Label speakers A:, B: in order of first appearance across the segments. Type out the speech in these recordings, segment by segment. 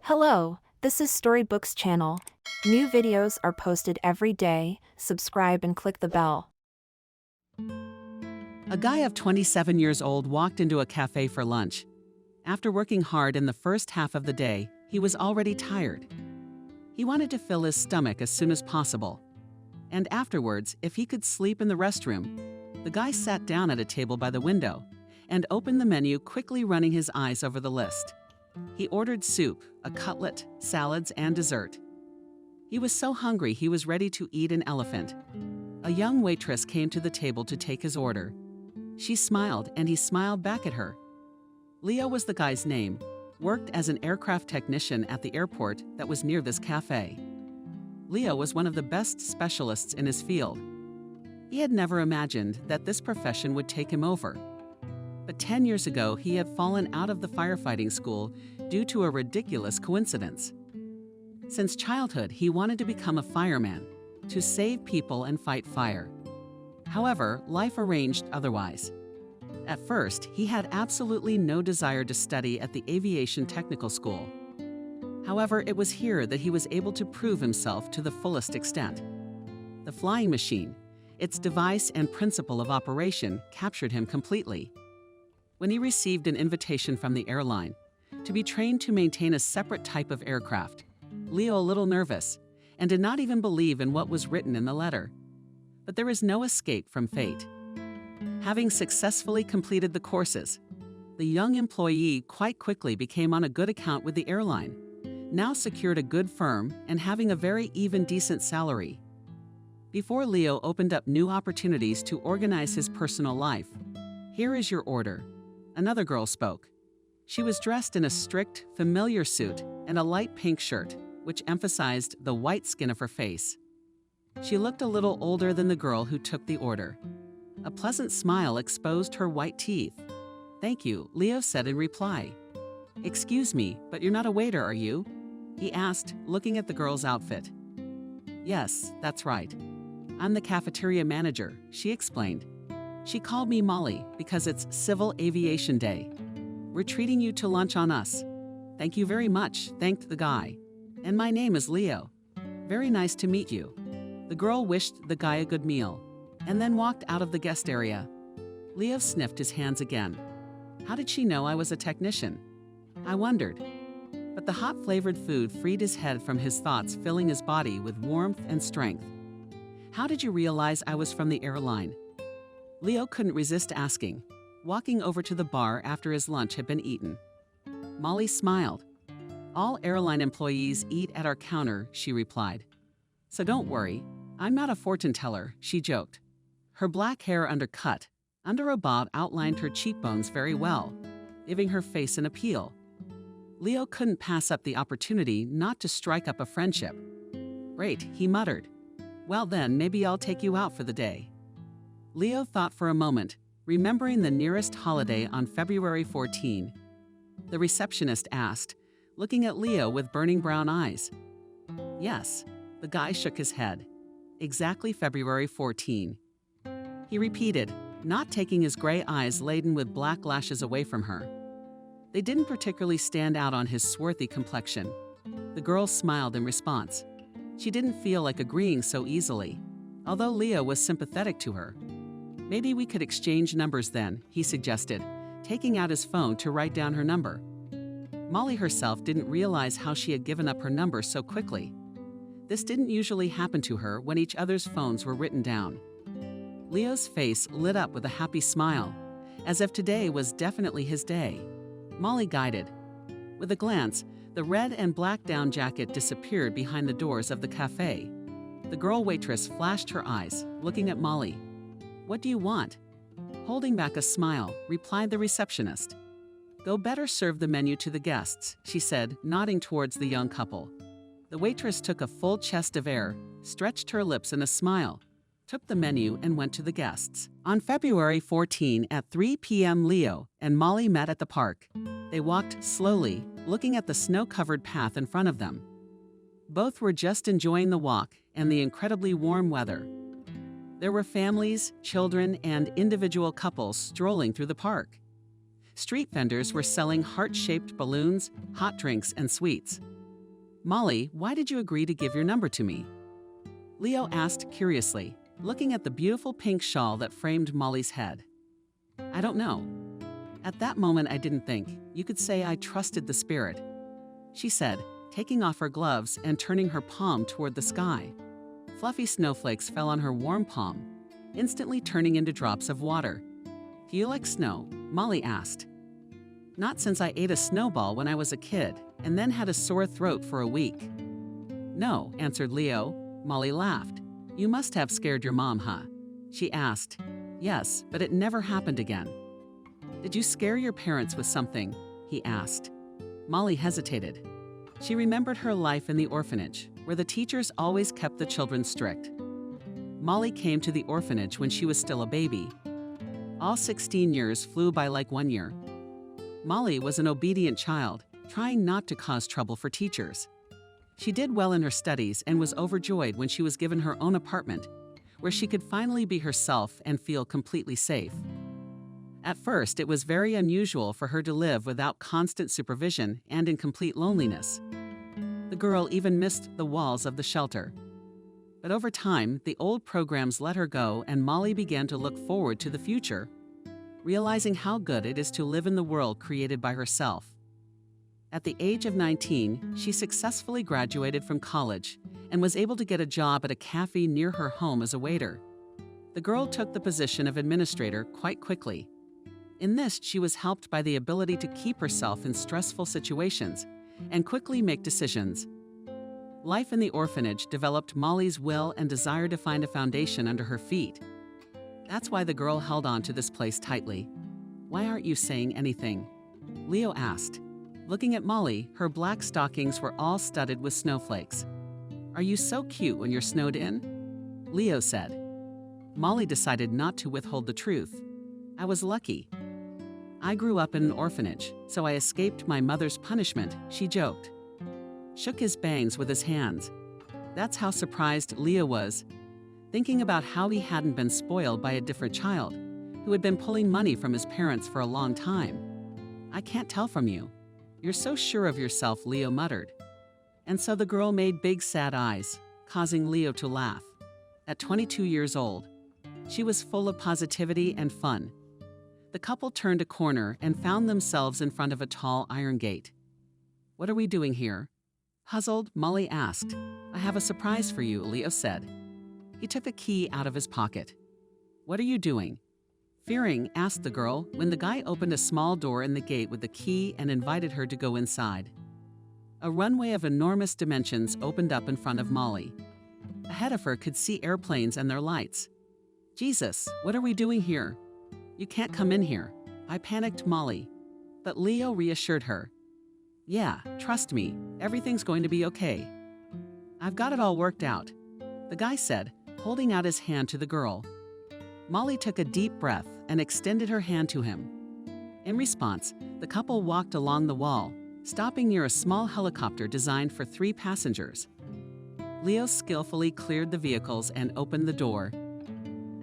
A: Hello, this is Storybooks channel. New videos are posted every day. Subscribe and click the bell.
B: A guy of 27 years old walked into a cafe for lunch. After working hard in the first half of the day, he was already tired. He wanted to fill his stomach as soon as possible. And afterwards, if he could sleep in the restroom, the guy sat down at a table by the window and opened the menu, quickly running his eyes over the list. He ordered soup, a cutlet, salads, and dessert. He was so hungry he was ready to eat an elephant. A young waitress came to the table to take his order. She smiled, and he smiled back at her. Leo was the guy's name, worked as an aircraft technician at the airport that was near this cafe. Leo was one of the best specialists in his field. He had never imagined that this profession would take him over. But 10 years ago, he had fallen out of the firefighting school due to a ridiculous coincidence. Since childhood, he wanted to become a fireman, to save people and fight fire. However, life arranged otherwise. At first, he had absolutely no desire to study at the aviation technical school. However, it was here that he was able to prove himself to the fullest extent. The flying machine, its device and principle of operation, captured him completely. When he received an invitation from the airline to be trained to maintain a separate type of aircraft, Leo a little nervous and did not even believe in what was written in the letter. But there is no escape from fate. Having successfully completed the courses, the young employee quite quickly became on a good account with the airline, now secured a good firm and having a very even decent salary. Before Leo opened up new opportunities to organize his personal life, "Here is your order." Another girl spoke. She was dressed in a strict, familiar suit and a light pink shirt, which emphasized the white skin of her face. She looked a little older than the girl who took the order. A pleasant smile exposed her white teeth. "Thank you," Leo said in reply. "Excuse me, but you're not a waiter, are you?" he asked, looking at the girl's outfit. "Yes, that's right. I'm the cafeteria manager," she explained. "She called me Molly because it's Civil Aviation Day. We're treating you to lunch on us." "Thank you very much," thanked the guy. "And my name is Leo. Very nice to meet you." The girl wished the guy a good meal and then walked out of the guest area. Leo sniffed his hands again. How did she know I was a technician? I wondered. But the hot flavored food freed his head from his thoughts, filling his body with warmth and strength. "How did you realize I was from the airline?" Leo couldn't resist asking, walking over to the bar after his lunch had been eaten. Molly smiled. "All airline employees eat at our counter," she replied. "So don't worry, I'm not a fortune teller," she joked. Her black hair undercut, under a bob outlined her cheekbones very well, giving her face an appeal. Leo couldn't pass up the opportunity not to strike up a friendship. "Great," he muttered. "Well then, maybe I'll take you out for the day." Leo thought for a moment, remembering the nearest holiday on February 14. The receptionist asked, looking at Leo with burning brown eyes. "Yes," the guy shook his head. "Exactly February 14. He repeated, not taking his gray eyes laden with black lashes away from her. They didn't particularly stand out on his swarthy complexion. The girl smiled in response. She didn't feel like agreeing so easily, although Leo was sympathetic to her. "Maybe we could exchange numbers then," he suggested, taking out his phone to write down her number. Molly herself didn't realize how she had given up her number so quickly. This didn't usually happen to her when each other's phones were written down. Leo's face lit up with a happy smile, as if today was definitely his day. Molly guided. With a glance, the red and black down jacket disappeared behind the doors of the cafe. The girl waitress flashed her eyes, looking at Molly. "What do you want?" Holding back a smile, replied the receptionist. "Go better serve the menu to the guests," she said, nodding towards the young couple. The waitress took a full chest of air, stretched her lips in a smile, took the menu and went to the guests. On February 14 at 3 p.m. Leo and Molly met at the park. They walked slowly, looking at the snow-covered path in front of them. Both were just enjoying the walk and the incredibly warm weather. There were families, children, and individual couples strolling through the park. Street vendors were selling heart-shaped balloons, hot drinks, and sweets. "Molly, why did you agree to give your number to me?" Leo asked curiously, looking at the beautiful pink shawl that framed Molly's head. "I don't know. At that moment, I didn't think. You could say I trusted the spirit," she said, taking off her gloves and turning her palm toward the sky. Fluffy snowflakes fell on her warm palm, instantly turning into drops of water. "Do you like snow?" Molly asked. "Not since I ate a snowball when I was a kid and then had a sore throat for a week." "No," answered Leo. Molly laughed. "You must have scared your mom, huh?" she asked. "Yes, but it never happened again." "Did you scare your parents with something?" he asked. Molly hesitated. She remembered her life in the orphanage, where the teachers always kept the children strict. Molly came to the orphanage when she was still a baby. All 16 years flew by like 1 year. Molly was an obedient child, trying not to cause trouble for teachers. She did well in her studies and was overjoyed when she was given her own apartment, where she could finally be herself and feel completely safe. At first, it was very unusual for her to live without constant supervision and in complete loneliness. The girl even missed the walls of the shelter. But over time, the old programs let her go and Molly began to look forward to the future, realizing how good it is to live in the world created by herself. At the age of 19, she successfully graduated from college and was able to get a job at a cafe near her home as a waiter. The girl took the position of administrator quite quickly. In this, she was helped by the ability to keep herself in stressful situations and quickly make decisions. Life in the orphanage developed Molly's will and desire to find a foundation under her feet. That's why the girl held on to this place tightly. "Why aren't you saying anything?" Leo asked. Looking at Molly, her black stockings were all studded with snowflakes. "Are you so cute when you're snowed in?" Leo said. Molly decided not to withhold the truth. "I was lucky. I grew up in an orphanage, so I escaped my mother's punishment," she joked. Shook his bangs with his hands. That's how surprised Leo was, thinking about how he hadn't been spoiled by a different child, who had been pulling money from his parents for a long time. "I can't tell from you. You're so sure of yourself," Leo muttered. And so the girl made big sad eyes, causing Leo to laugh. At 22 years old, she was full of positivity and fun. The couple turned a corner and found themselves in front of a tall iron gate. "What are we doing here?" Puzzled, Molly asked. "I have a surprise for you," Leo said. He took a key out of his pocket. "What are you doing?" Fearing, asked the girl when the guy opened a small door in the gate with the key and invited her to go inside. A runway of enormous dimensions opened up in front of Molly. Ahead of her could see airplanes and their lights. "Jesus, what are we doing here?" "You can't come in here," I panicked Molly. But Leo reassured her. "Yeah, trust me, everything's going to be okay. I've got it all worked out," the guy said, holding out his hand to the girl. Molly took a deep breath and extended her hand to him. In response, the couple walked along the wall, stopping near a small helicopter designed for 3 passengers. Leo skillfully cleared the vehicles and opened the door.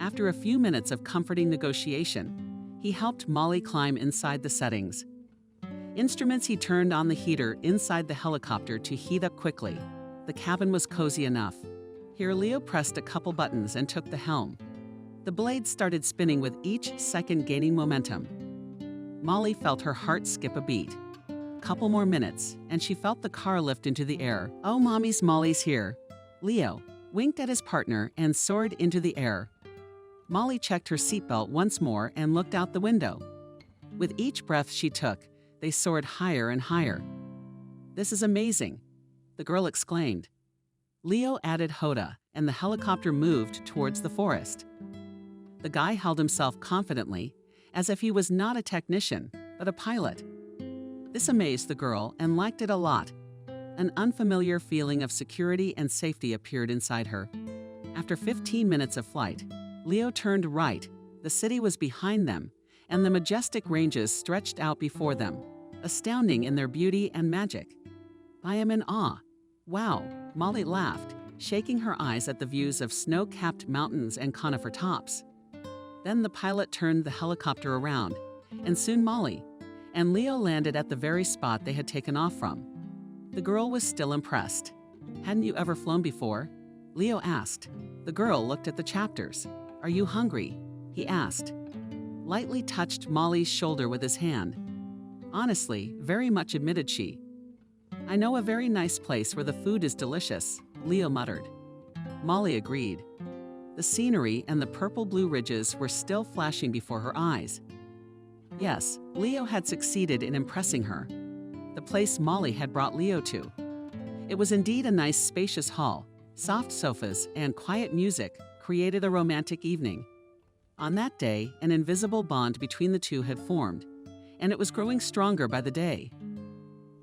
B: After a few minutes of comforting negotiation, he helped Molly climb inside the settings. Instruments he turned on the heater inside the helicopter to heat up quickly. The cabin was cozy enough. Here Leo pressed a couple buttons and took the helm. The blades started spinning with each second gaining momentum. Molly felt her heart skip a beat. Couple more minutes, and she felt the car lift into the air. "Oh, Molly's here." Leo winked at his partner and soared into the air. Molly checked her seatbelt once more and looked out the window. With each breath she took, they soared higher and higher. "This is amazing," the girl exclaimed. Leo added Hoda, and the helicopter moved towards the forest. The guy held himself confidently, as if he was not a technician, but a pilot. This amazed the girl and liked it a lot. An unfamiliar feeling of security and safety appeared inside her. After 15 minutes of flight, Leo turned right. The city was behind them, and the majestic ranges stretched out before them, astounding in their beauty and magic. "I am in awe." "Wow," Molly laughed, shaking her eyes at the views of snow-capped mountains and conifer tops. Then the pilot turned the helicopter around, and soon Molly and Leo landed at the very spot they had taken off from. The girl was still impressed. "Hadn't you ever flown before?" Leo asked. The girl looked at the chapters. "Are you hungry?" he asked. Lightly touched Molly's shoulder with his hand. "Honestly, very much," admitted she. "I know a very nice place where the food is delicious," Leo muttered. Molly agreed. The scenery and the purple-blue ridges were still flashing before her eyes. Yes, Leo had succeeded in impressing her. The place Molly had brought Leo to. It was indeed a nice, spacious hall. Soft sofas and quiet music created a romantic evening. On that day, an invisible bond between the two had formed, and it was growing stronger by the day.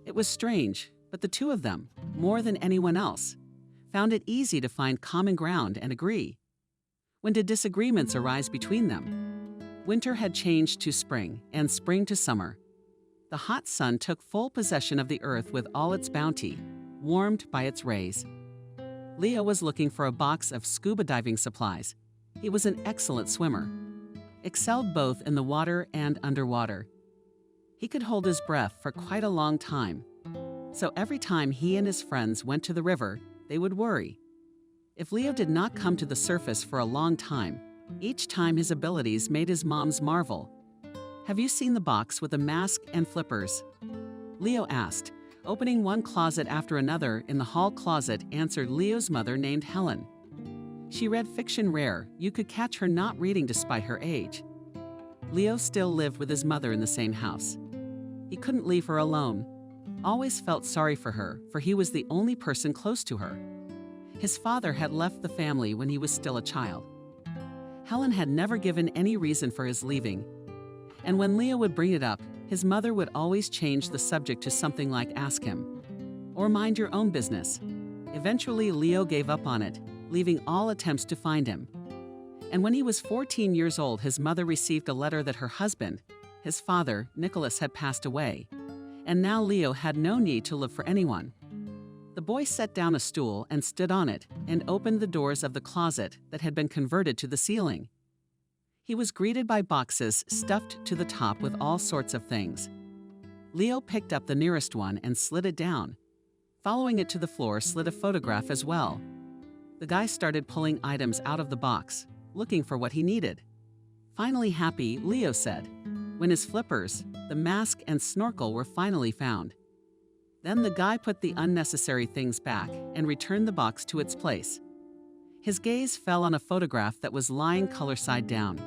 B: It was strange, but the two of them, more than anyone else, found it easy to find common ground and agree. When did disagreements arise between them? Winter had changed to spring, and spring to summer. The hot sun took full possession of the earth with all its bounty, warmed by its rays. Leo was looking for a box of scuba diving supplies. He was an excellent swimmer, excelled both in the water and underwater. He could hold his breath for quite a long time. So every time he and his friends went to the river, they would worry. If Leo did not come to the surface for a long time, each time his abilities made his moms marvel. "Have you seen the box with a mask and flippers?" Leo asked. Opening one closet after another in the hall closet answered Leo's mother named Helen. She read fiction rare. You could catch her not reading despite her age. Leo still lived with his mother in the same house. He couldn't leave her alone. Always felt sorry for her, for he was the only person close to her. His father had left the family when he was still a child. Helen had never given any reason for his leaving. And when Leo would bring it up, his mother would always change the subject to something like "ask him," or "mind your own business." Eventually, Leo gave up on it, leaving all attempts to find him. And when he was 14 years old, his mother received a letter that her husband, his father, Nicholas, had passed away, and now Leo had no need to look for anyone. The boy set down a stool and stood on it and opened the doors of the closet that had been converted to the ceiling. He was greeted by boxes stuffed to the top with all sorts of things. Leo picked up the nearest one and slid it down. Following it to the floor slid a photograph as well. The guy started pulling items out of the box, looking for what he needed. Finally happy, Leo said, when his flippers, the mask and snorkel were finally found. Then the guy put the unnecessary things back and returned the box to its place. His gaze fell on a photograph that was lying color side down.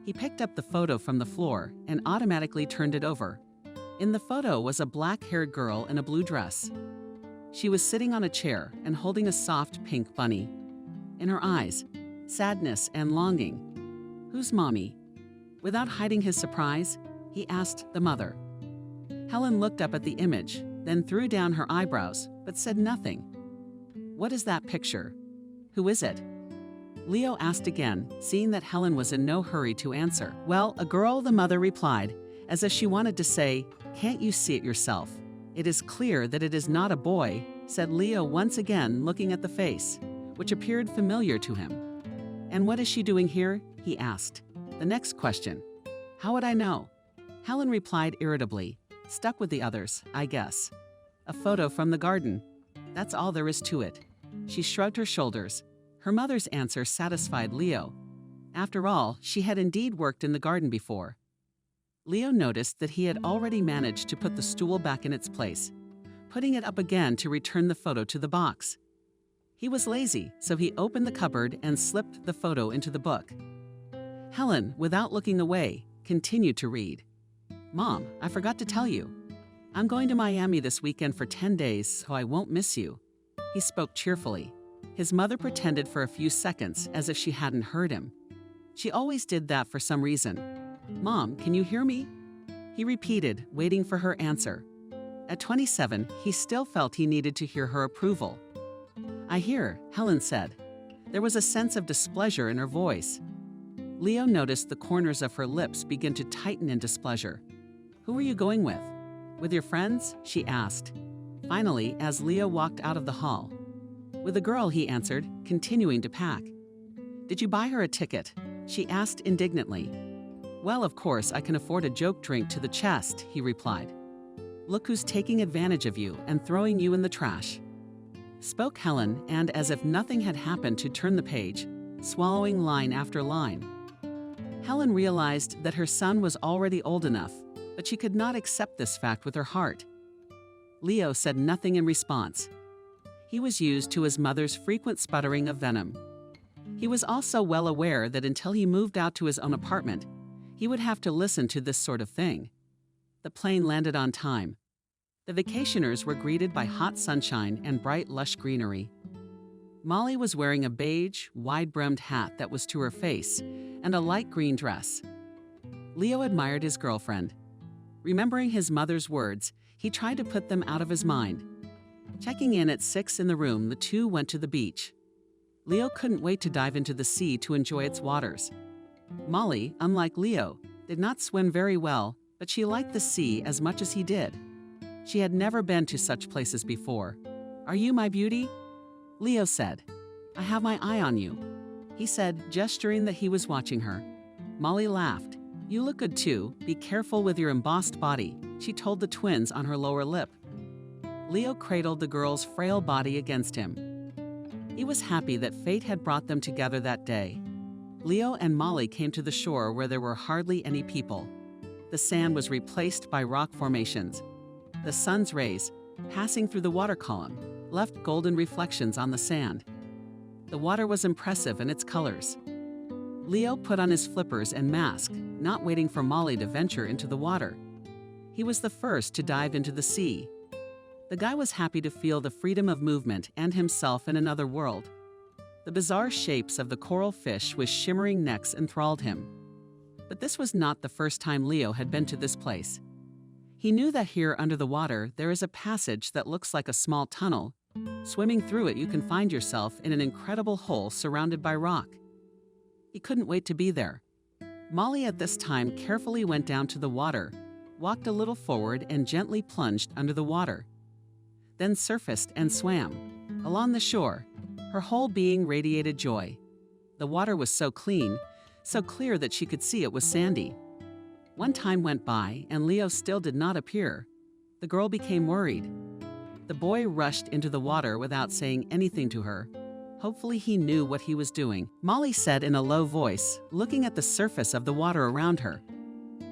B: He picked up the photo from the floor and automatically turned it over. In the photo was a black-haired girl in a blue dress. She was sitting on a chair and holding a soft pink bunny. In her eyes, sadness and longing. "Who's Mommy?" Without hiding his surprise, he asked the mother. Helen looked up at the image, then threw down her eyebrows, but said nothing. "What is that picture? Who is it?" Leo asked again, seeing that Helen was in no hurry to answer. "Well, a girl," the mother replied, as if she wanted to say, "Can't you see it yourself? It is clear that it is not a boy," said Leo once again, looking at the face, which appeared familiar to him. "And what is she doing here?" he asked. The next question. "How would I know?" Helen replied irritably, "Stuck with the others, I guess. A photo from the garden. That's all there is to it." She shrugged her shoulders. Her mother's answer satisfied Leo. After all, she had indeed worked in the garden before. Leo noticed that he had already managed to put the stool back in its place, putting it up again to return the photo to the box. He was lazy, so he opened the cupboard and slipped the photo into the book. Helen, without looking away, continued to read. "Mom, I forgot to tell you. I'm going to Miami this weekend for 10 days, so I won't miss you." He spoke cheerfully. His mother pretended for a few seconds as if she hadn't heard him. She always did that for some reason. "Mom, can you hear me?" He repeated, waiting for her answer. At 27, he still felt he needed to hear her approval. "I hear," Helen said. There was a sense of displeasure in her voice. Leo noticed the corners of her lips begin to tighten in displeasure. "Who are you going with?" "With your friends?" she asked. Finally, as Leo walked out of the hall. "With a girl," he answered, continuing to pack. "Did you buy her a ticket?" she asked indignantly. "Well, of course, I can afford a joke drink to the chest," he replied. Look who's taking advantage of you and throwing you in the trash," spoke Helen, and as if nothing had happened to turn the page, swallowing line after line. Helen realized that her son was already old enough, but she could not accept this fact with her heart. Leo said nothing in response. He was used to his mother's frequent sputtering of venom. He was also well aware that until he moved out to his own apartment, he would have to listen to this sort of thing. The plane landed on time. The vacationers were greeted by hot sunshine and bright, lush greenery. Molly was wearing a beige, wide-brimmed hat that was to her face and a light green dress. Leo admired his girlfriend. Remembering his mother's words, he tried to put them out of his mind. Checking in at 6 in the room, the two went to the beach. Leo couldn't wait to dive into the sea to enjoy its waters. Molly, unlike Leo, did not swim very well, but she liked the sea as much as he did. She had never been to such places before. "Are you my beauty?" Leo said. "I have my eye on you," he said, gesturing that he was watching her. Molly laughed. "You look good too. Be careful with your embossed body," she told the twins on her lower lip. Leo cradled the girl's frail body against him. He was happy that fate had brought them together that day. Leo and Molly came to the shore where there were hardly any people. The sand was replaced by rock formations. The sun's rays, passing through the water column, left golden reflections on the sand. The water was impressive in its colors. Leo put on his flippers and mask, not waiting for Molly to venture into the water. He was the first to dive into the sea. The guy was happy to feel the freedom of movement and himself in another world. The bizarre shapes of the coral fish with shimmering necks enthralled him. But this was not the first time Leo had been to this place. He knew that here under the water there is a passage that looks like a small tunnel. Swimming through it, you can find yourself in an incredible hole surrounded by rock. He couldn't wait to be there. Molly at this time carefully went down to the water, walked a little forward and gently plunged under the water. Then surfaced and swam. Along the shore, her whole being radiated joy. The water was so clean, so clear that she could see it was sandy. One time went by and Leo still did not appear. The girl became worried. The boy rushed into the water without saying anything to her. Hopefully he knew what he was doing, Molly said in a low voice, looking at the surface of the water around her.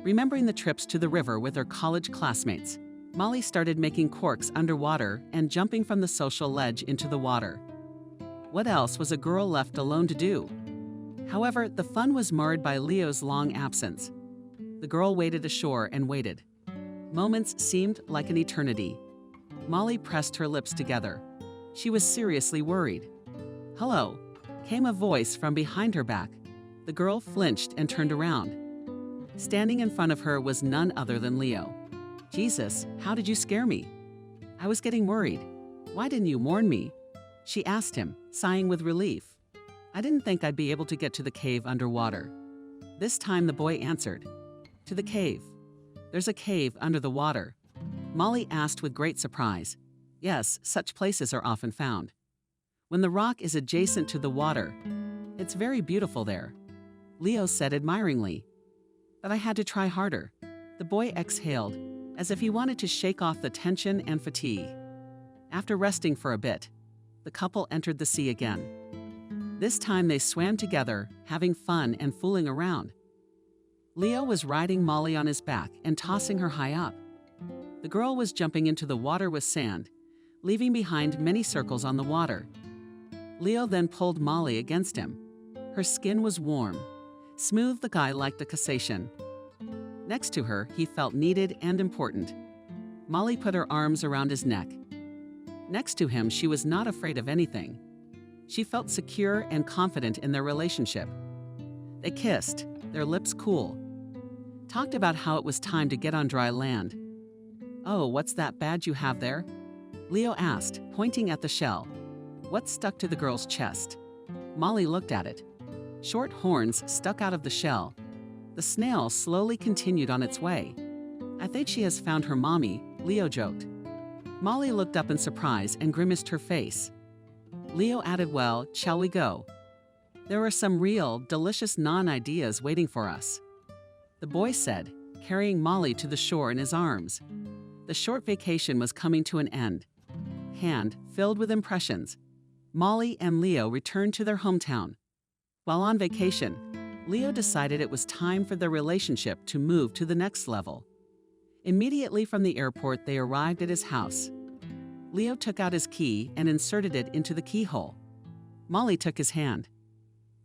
B: Remembering the trips to the river with her college classmates, Molly started making corks underwater and jumping from the social ledge into the water. What else was a girl left alone to do? However, the fun was marred by Leo's long absence. The girl waded ashore and waited. Moments seemed like an eternity. Molly pressed her lips together. She was seriously worried. "Hello," came a voice from behind her back. The girl flinched and turned around. Standing in front of her was none other than Leo. "Jesus, how did you scare me?" "I was getting worried. Why didn't you warn me?" she asked him, sighing with relief. "I didn't think I'd be able to get to the cave underwater." This time the boy answered. "To the cave. There's a cave under the water." Molly asked with great surprise. Yes, such places are often found. When the rock is adjacent to the water, it's very beautiful there. Leo said admiringly. "But I had to try harder." The boy exhaled, as if he wanted to shake off the tension and fatigue. After resting for a bit, the couple entered the sea again. This time they swam together, having fun and fooling around. Leo was riding Molly on his back and tossing her high up. The girl was jumping into the water with sand, leaving behind many circles on the water. Leo then pulled Molly against him. Her skin was warm. Smooth, the guy liked a cessation. Next to her, he felt needed and important. Molly put her arms around his neck. Next to him, she was not afraid of anything. She felt secure and confident in their relationship. They kissed, their lips cool. Talked about how it was time to get on dry land. "Oh, what's that badge you have there?" Leo asked, pointing at the shell. What stuck to the girl's chest? Molly looked at it. Short horns stuck out of the shell. The snail slowly continued on its way. "I think she has found her mommy," Leo joked. Molly looked up in surprise and grimaced her face. Leo added, "Well, shall we go? There are some real, delicious naan ideas waiting for us," the boy said, carrying Molly to the shore in his arms. The short vacation was coming to an end. Hand filled with impressions, Molly and Leo returned to their hometown. While on vacation, Leo decided it was time for their relationship to move to the next level. Immediately from the airport, they arrived at his house. Leo took out his key and inserted it into the keyhole. Molly took his hand.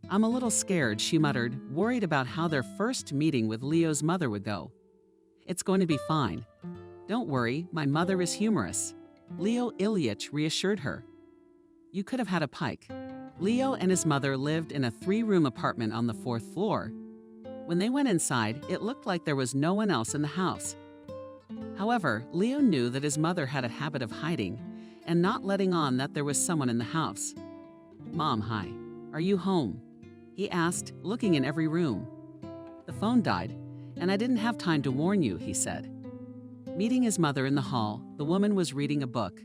B: "I'm a little scared," she muttered, worried about how their first meeting with Leo's mother would go. "It's going to be fine. Don't worry, my mother is humorous," Leo Ilyich reassured her. "You could have had a pike." Leo and his mother lived in a 3-room apartment on the 4th floor. When they went inside, it looked like there was no one else in the house. However, Leo knew that his mother had a habit of hiding and not letting on that there was someone in the house. "Mom, hi. Are you home?" he asked, looking in every room. "The phone died, and I didn't have time to warn you," he said. Meeting his mother in the hall, the woman was reading a book.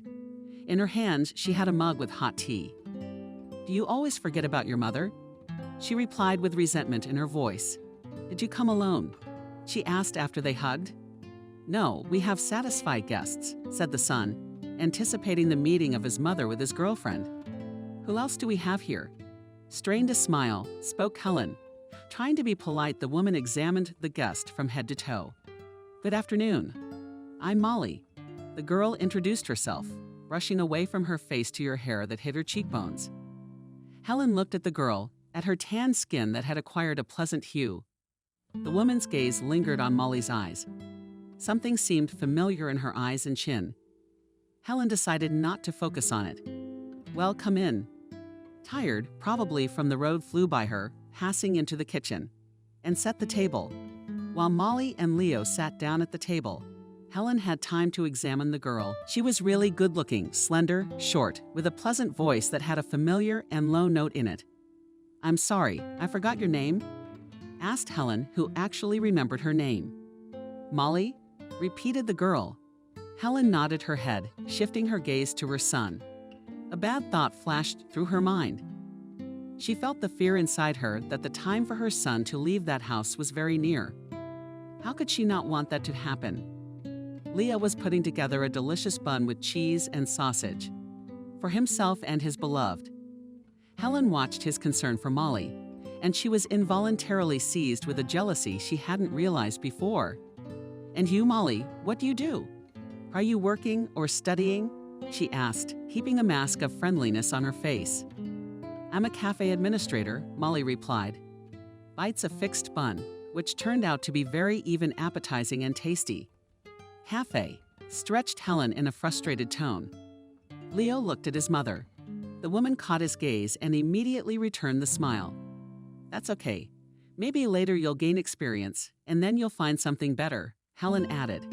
B: In her hands, she had a mug with hot tea. "Do you always forget about your mother?" She replied with resentment in her voice. "Did you come alone?" she asked after they hugged. "No, we have satisfied guests," said the son, anticipating the meeting of his mother with his girlfriend. "Who else do we have here?" Strained a smile, spoke Helen. Trying to be polite, the woman examined the guest from head to toe. "Good afternoon. I'm Molly." The girl introduced herself, brushing away from her face to her hair that hid her cheekbones. Helen looked at the girl, at her tan skin that had acquired a pleasant hue. The woman's gaze lingered on Molly's eyes. Something seemed familiar in her eyes and chin. Helen decided not to focus on it. "Well, come in." Tired, probably from the road flew by her, passing into the kitchen, and set the table. While Molly and Leo sat down at the table, Helen had time to examine the girl. She was really good-looking, slender, short, with a pleasant voice that had a familiar and low note in it. "I'm sorry, I forgot your name?" asked Helen, who actually remembered her name. "Molly?" repeated the girl. Helen nodded her head, shifting her gaze to her son. A bad thought flashed through her mind. She felt the fear inside her that the time for her son to leave that house was very near. How could she not want that to happen? Leo was putting together a delicious bun with cheese and sausage for himself and his beloved. Helen watched his concern for Molly, and she was involuntarily seized with a jealousy she hadn't realized before. "And you, Molly, what do you do? Are you working or studying?" she asked, keeping a mask of friendliness on her face. "I'm a cafe administrator," Molly replied. Bites a fixed bun, which turned out to be very even appetizing and tasty. "Cafe," stretched Helen in a frustrated tone. Leo looked at his mother. The woman caught his gaze and immediately returned the smile. "That's okay. Maybe later you'll gain experience, and then you'll find something better," Helen added.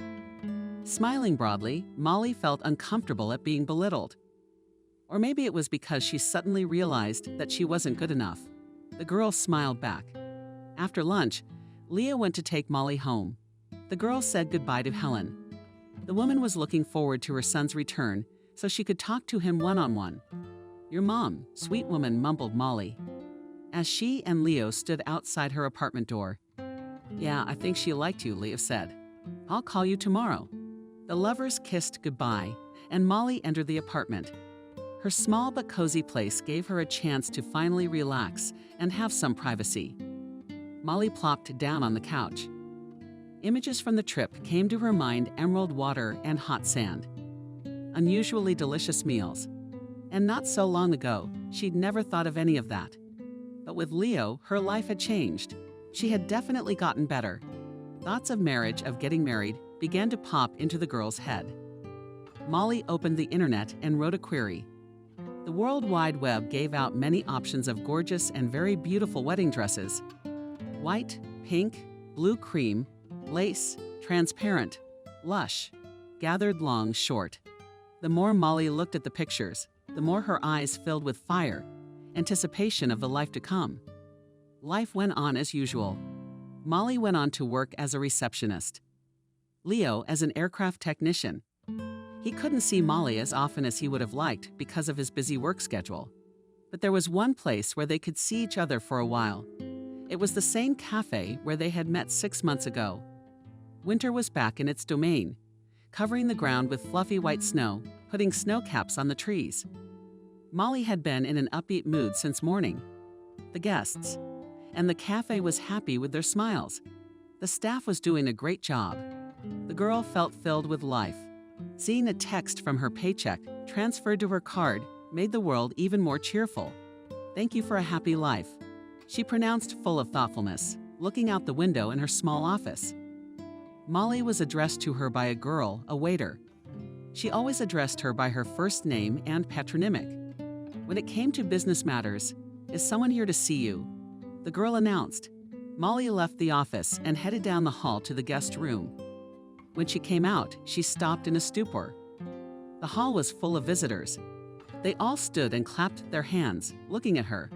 B: Smiling broadly, Molly felt uncomfortable at being belittled. Or maybe it was because she suddenly realized that she wasn't good enough. The girl smiled back. After lunch, Leo went to take Molly home. The girl said goodbye to Helen. The woman was looking forward to her son's return so she could talk to him one-on-one. "Your mom, sweet woman," mumbled Molly, as she and Leo stood outside her apartment door. "Yeah, I think she liked you," Leo said. "I'll call you tomorrow." The lovers kissed goodbye, and Molly entered the apartment. Her small but cozy place gave her a chance to finally relax and have some privacy. Molly plopped down on the couch. Images from the trip came to her mind: emerald water and hot sand. Unusually delicious meals. And not so long ago, she'd never thought of any of that. But with Leo, her life had changed. She had definitely gotten better. Thoughts of marriage, of getting married, began to pop into the girl's head. Molly opened the internet and wrote a query. The World Wide Web gave out many options of gorgeous and very beautiful wedding dresses. White, pink, blue cream, lace, transparent, lush, gathered long, short. The more Molly looked at the pictures, the more her eyes filled with fire, anticipation of the life to come. Life went on as usual. Molly went on to work as a receptionist. Leo as an aircraft technician. He couldn't see Molly as often as he would have liked because of his busy work schedule. But there was one place where they could see each other for a while. It was the same cafe where they had met 6 months ago. Winter was back in its domain. covering the ground with fluffy white snow, putting snow caps on the trees. Molly had been in an upbeat mood since morning. The guests and the cafe was happy with their smiles. The staff was doing a great job. The girl felt filled with life. Seeing a text from her paycheck transferred to her card made the world even more cheerful. "Thank you for a happy life," she pronounced, full of thoughtfulness, looking out the window in her small office. Molly was addressed to her by a girl, a waiter. She always addressed her by her first name and patronymic. When it came to business matters, "Is someone here to see you?" the girl announced. Molly left the office and headed down the hall to the guest room. When she came out, she stopped in a stupor. The hall was full of visitors. They all stood and clapped their hands, looking at her.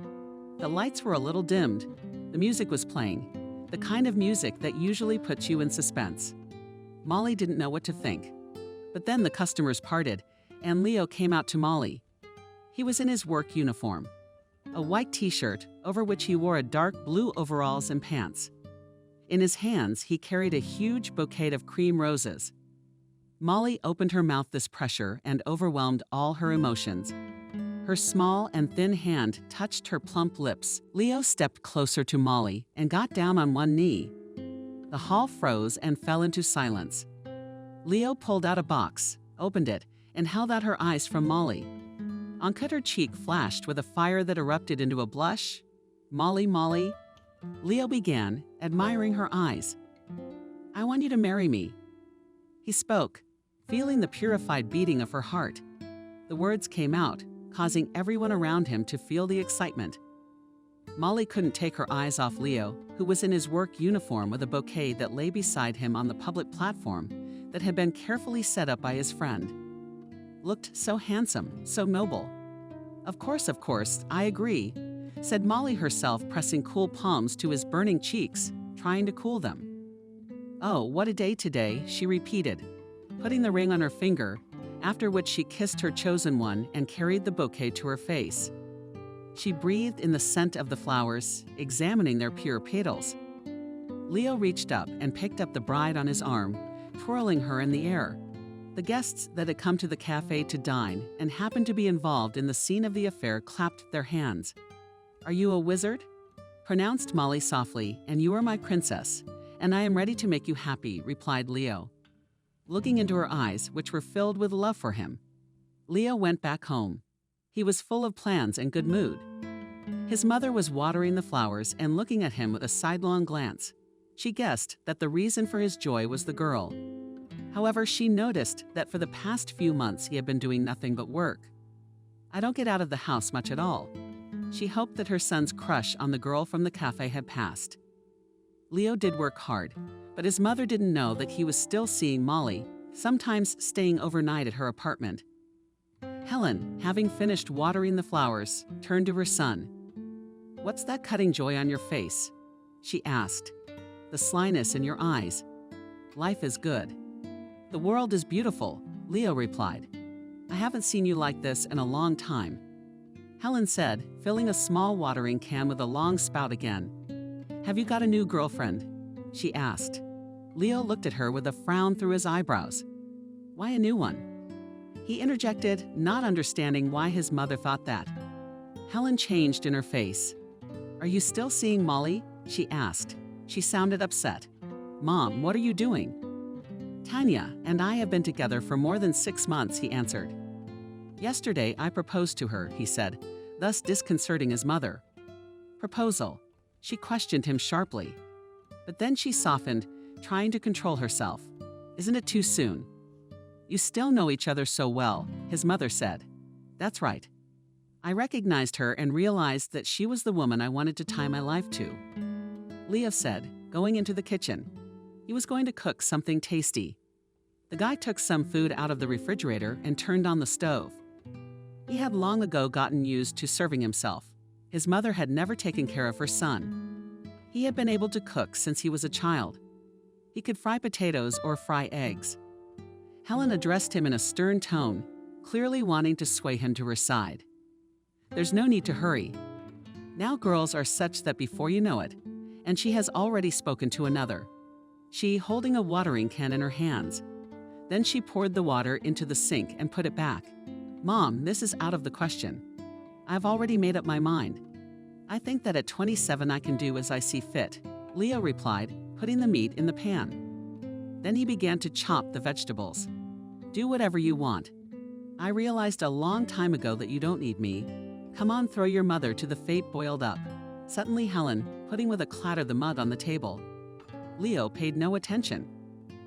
B: The lights were a little dimmed. The music was playing, the kind of music that usually puts you in suspense. Molly didn't know what to think. But then the customers parted, and Leo came out to Molly. He was in his work uniform, a white t-shirt over which he wore a dark blue overalls and pants. In his hands, he carried a huge bouquet of cream roses. Molly opened her mouth this pressure and overwhelmed all her emotions. Her small and thin hand touched her plump lips. Leo stepped closer to Molly and got down on one knee. The hall froze and fell into silence. Leo pulled out a box, opened it, and held out her eyes from Molly. On her cheek flashed with a fire that erupted into a blush. "Molly, Molly," Leo began, admiring her eyes. "I want you to marry me." He spoke, feeling the purified beating of her heart. The words came out, causing everyone around him to feel the excitement. Molly couldn't take her eyes off Leo, who was in his work uniform with a bouquet that lay beside him on the public platform that had been carefully set up by his friend. Looked so handsome, so noble. Of course, I agree," said Molly herself, pressing cool palms to his burning cheeks, trying to cool them. "Oh, what a day today," she repeated, putting the ring on her finger, after which she kissed her chosen one and carried the bouquet to her face. She breathed in the scent of the flowers, examining their pure petals. Leo reached up and picked up the bride on his arm, twirling her in the air. The guests that had come to the cafe to dine and happened to be involved in the scene of the affair clapped their hands. "Are you a wizard?" pronounced Molly softly, "and you are my princess, and I am ready to make you happy," replied Leo, looking into her eyes, which were filled with love for him. Leo went back home. He was full of plans and good mood. His mother was watering the flowers and looking at him with a sidelong glance. She guessed that the reason for his joy was the girl. However, she noticed that for the past few months he had been doing nothing but work. "I don't get out of the house much at all." She hoped that her son's crush on the girl from the cafe had passed. Leo did work hard, but his mother didn't know that he was still seeing Molly, sometimes staying overnight at her apartment. Helen, having finished watering the flowers, turned to her son. "What's that cutting joy on your face?" she asked. "The slyness in your eyes." "Life is good." "The world is beautiful," Leo replied. "I haven't seen you like this in a long time," Helen said, filling a small watering can with a long spout again. "Have you got a new girlfriend?" she asked. Leo looked at her with a frown through his eyebrows. "Why a new one?" he interjected, not understanding why his mother thought that. Helen changed in her face. "Are you still seeing Molly?" she asked. She sounded upset. "Mom, what are you doing?" "Tanya and I have been together for more than 6 months," he answered. "Yesterday I proposed to her," he said, thus disconcerting his mother. "Proposal?" She questioned him sharply. But then she softened, trying to control herself. "Isn't it too soon?" "You still know each other so well," his mother said. "That's right." I recognized her and realized that she was the woman I wanted to tie my life to, Leo said, going into the kitchen. He was going to cook something tasty. The guy took some food out of the refrigerator and turned on the stove. He had long ago gotten used to serving himself. His mother had never taken care of her son. He had been able to cook since he was a child. He could fry potatoes or fry eggs. Helen addressed him in a stern tone, clearly wanting to sway him to her side. "There's no need to hurry. Now girls are such that before you know it," and she has already spoken to another. She holding a watering can in her hands. Then she poured the water into the sink and put it back. "Mom, this is out of the question. I've already made up my mind. I think that at 27 I can do as I see fit," Leo replied, putting the meat in the pan. Then he began to chop the vegetables. "Do whatever you want. I realized a long time ago that you don't need me. Come on, throw your mother to the fate boiled up." Suddenly Helen, putting with a clatter the mug on the table. Leo paid no attention.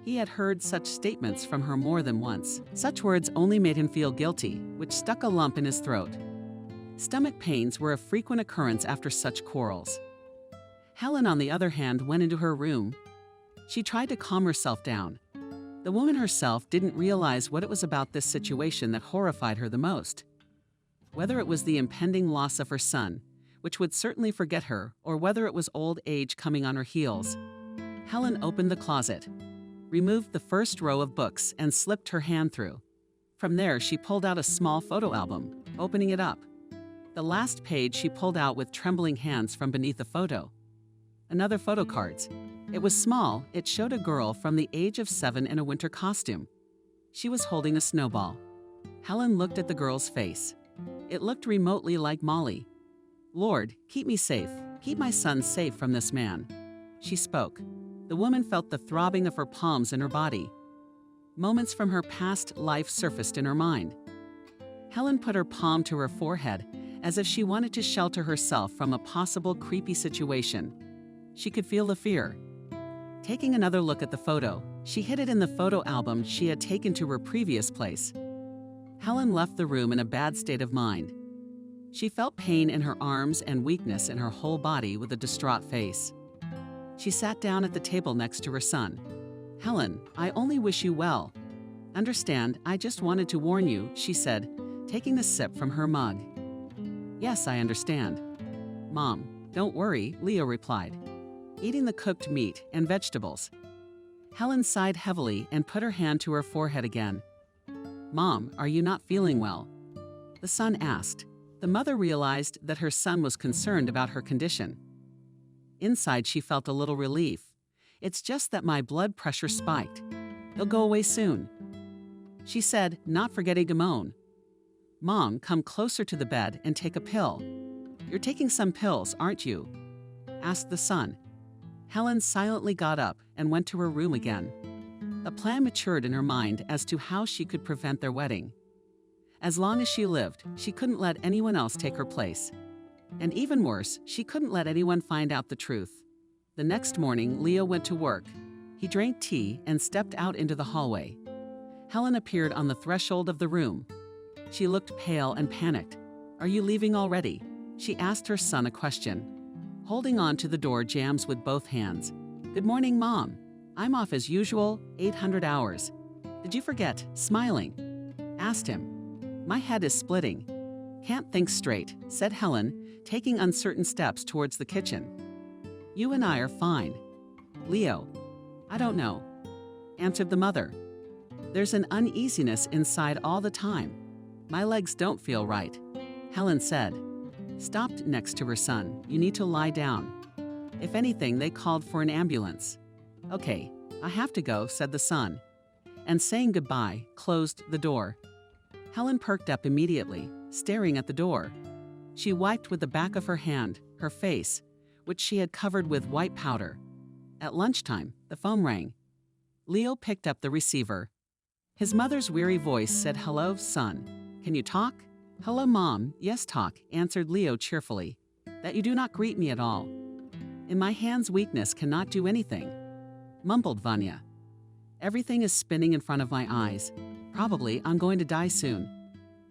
B: He had heard such statements from her more than once. Such words only made him feel guilty, which stuck a lump in his throat. Stomach pains were a frequent occurrence after such quarrels. Helen, on the other hand, went into her room. She tried to calm herself down. The woman herself didn't realize what it was about this situation that horrified her the most. Whether it was the impending loss of her son, which would certainly forget her, or whether it was old age coming on her heels. Helen opened the closet, removed the first row of books, and slipped her hand through. From there, she pulled out a small photo album, opening it up. The last page she pulled out with trembling hands from beneath the photo. Another photo cards. It was small. It showed a girl from the age of 7 in a winter costume. She was holding a snowball. Helen looked at the girl's face. It looked remotely like Molly. "Lord, keep me safe. Keep my son safe from this man." She spoke. The woman felt the throbbing of her palms in her body. Moments from her past life surfaced in her mind. Helen put her palm to her forehead as if she wanted to shelter herself from a possible creepy situation. She could feel the fear. Taking another look at the photo, she hid it in the photo album she had taken to her previous place. Helen left the room in a bad state of mind. She felt pain in her arms and weakness in her whole body with a distraught face. She sat down at the table next to her son. "Helen, I only wish you well. Understand, I just wanted to warn you," she said, taking a sip from her mug. "Yes, I understand." "Mom, don't worry," Leo replied, eating the cooked meat and vegetables. Helen sighed heavily and put her hand to her forehead again. "Mom, are you not feeling well?" the son asked. The mother realized that her son was concerned about her condition. Inside, she felt a little relief. "It's just that my blood pressure spiked. It'll go away soon," she said, not forgetting to moan. "Mom, come closer to the bed and take a pill. You're taking some pills, aren't you?" asked the son. Helen silently got up and went to her room again. A plan matured in her mind as to how she could prevent their wedding. As long as she lived, she couldn't let anyone else take her place. And even worse, she couldn't let anyone find out the truth. The next morning, Leo went to work. He drank tea and stepped out into the hallway. Helen appeared on the threshold of the room. She looked pale and panicked. "Are you leaving already?" she asked her son a question. Holding on to the door jambs with both hands. "Good morning, Mom. I'm off as usual, 800 hours. Did you forget, smiling?" asked him. "My head is splitting. Can't think straight," said Helen, taking uncertain steps towards the kitchen. "You and I are fine." "Leo, I don't know," answered the mother. "There's an uneasiness inside all the time. My legs don't feel right," Helen said. Stopped next to her son. "You need to lie down." If anything, they called for an ambulance. "Okay, I have to go," said the son. And saying goodbye, closed the door. Helen perked up immediately, staring at the door. She wiped with the back of her hand her face, which she had covered with white powder. At lunchtime, the phone rang. Leo picked up the receiver. His mother's weary voice said, "Hello, son. Can you talk?" "Hello, Mom. Yes, talk," answered Leo cheerfully. "That you do not greet me at all. In my hand's weakness cannot do anything," mumbled Vanya. "Everything is spinning in front of my eyes. Probably I'm going to die soon."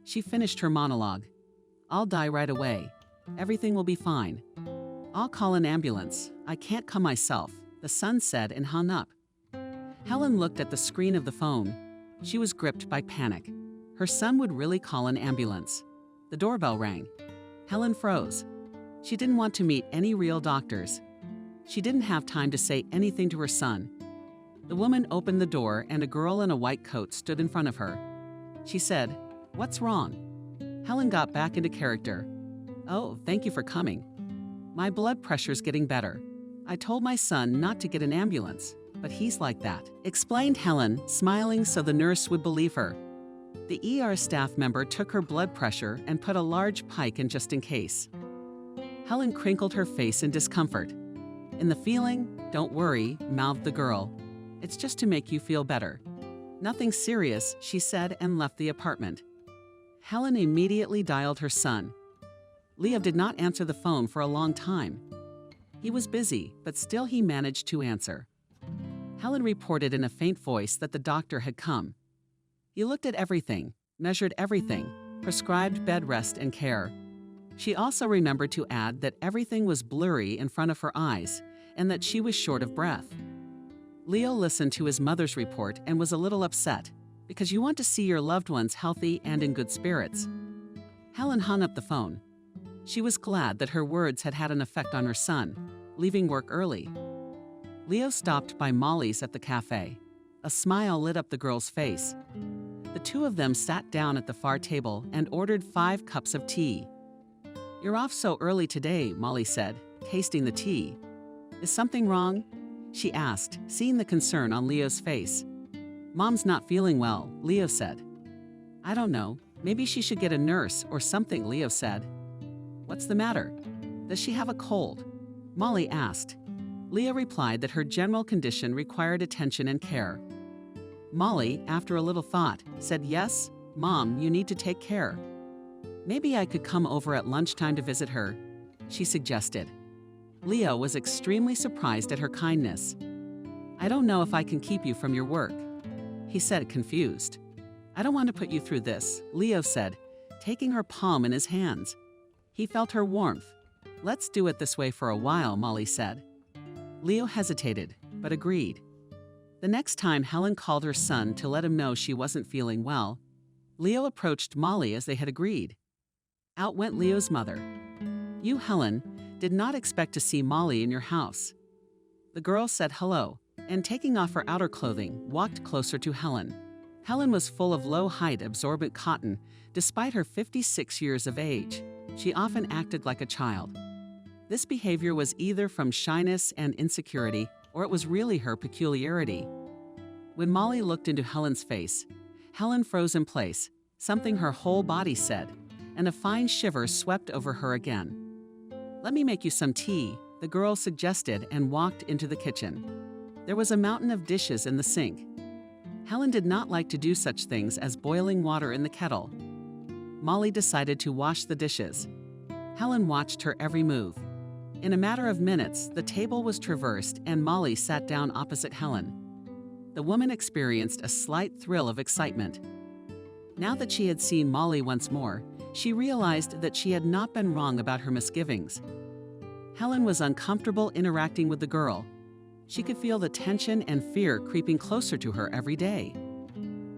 B: She finished her monologue. "I'll die right away. Everything will be fine. I'll call an ambulance. I can't come myself," the son said and hung up. Helen looked at the screen of the phone. She was gripped by panic. Her son would really call an ambulance. The doorbell rang. Helen froze. She didn't want to meet any real doctors. She didn't have time to say anything to her son. The woman opened the door and a girl in a white coat stood in front of her. She said, "What's wrong?" Helen got back into character. "Oh, thank you for coming. My blood pressure's getting better. I told my son not to get an ambulance. but he's like that," explained Helen, smiling so the nurse would believe her. The ER staff member took her blood pressure and put a large pike in just in case. Helen crinkled her face in discomfort. "In the feeling, don't worry," mouthed the girl. "It's just to make you feel better." "Nothing serious," she said and left the apartment. Helen immediately dialed her son. Leo did not answer the phone for a long time. He was busy, but still he managed to answer. Helen reported in a faint voice that the doctor had come. He looked at everything, measured everything, prescribed bed rest and care. She also remembered to add that everything was blurry in front of her eyes and that she was short of breath. Leo listened to his mother's report and was a little upset, because you want to see your loved ones healthy and in good spirits. Helen hung up the phone. She was glad that her words had had an effect on her son, leaving work early. Leo stopped by Molly's at the cafe. A smile lit up the girl's face. The two of them sat down at the far table and ordered 5 cups of tea. "You're off so early today," Molly said, tasting the tea. "Is something wrong?" she asked, seeing the concern on Leo's face. "Mom's not feeling well," Leo said. "I don't know. Maybe she should get a nurse or something," Leo said. "What's the matter? Does she have a cold?" Molly asked. Leo replied that her general condition required attention and care. Molly, after a little thought, said, "Yes, Mom, you need to take care." "Maybe I could come over at lunchtime to visit her," she suggested. Leo was extremely surprised at her kindness. "I don't know if I can keep you from your work," he said, confused. "I don't want to put you through this," Leo said, taking her palm in his hands. He felt her warmth. "Let's do it this way for a while," Molly said. Leo hesitated, but agreed. The next time Helen called her son to let him know she wasn't feeling well, Leo approached Molly as they had agreed. Out went Leo's mother. "You, Helen, did not expect to see Molly in your house." The girl said hello, and taking off her outer clothing, walked closer to Helen. Helen was full of low-height absorbent cotton, despite her 56 years of age. She often acted like a child. This behavior was either from shyness and insecurity, or it was really her peculiarity. When Molly looked into Helen's face, Helen froze in place, something her whole body said, and a fine shiver swept over her again. "Let me make you some tea," the girl suggested and walked into the kitchen. There was a mountain of dishes in the sink. Helen did not like to do such things as boiling water in the kettle. Molly decided to wash the dishes. Helen watched her every move. In a matter of minutes, the table was traversed and Molly sat down opposite Helen. The woman experienced a slight thrill of excitement. Now that she had seen Molly once more, she realized that she had not been wrong about her misgivings. Helen was uncomfortable interacting with the girl. She could feel the tension and fear creeping closer to her every day.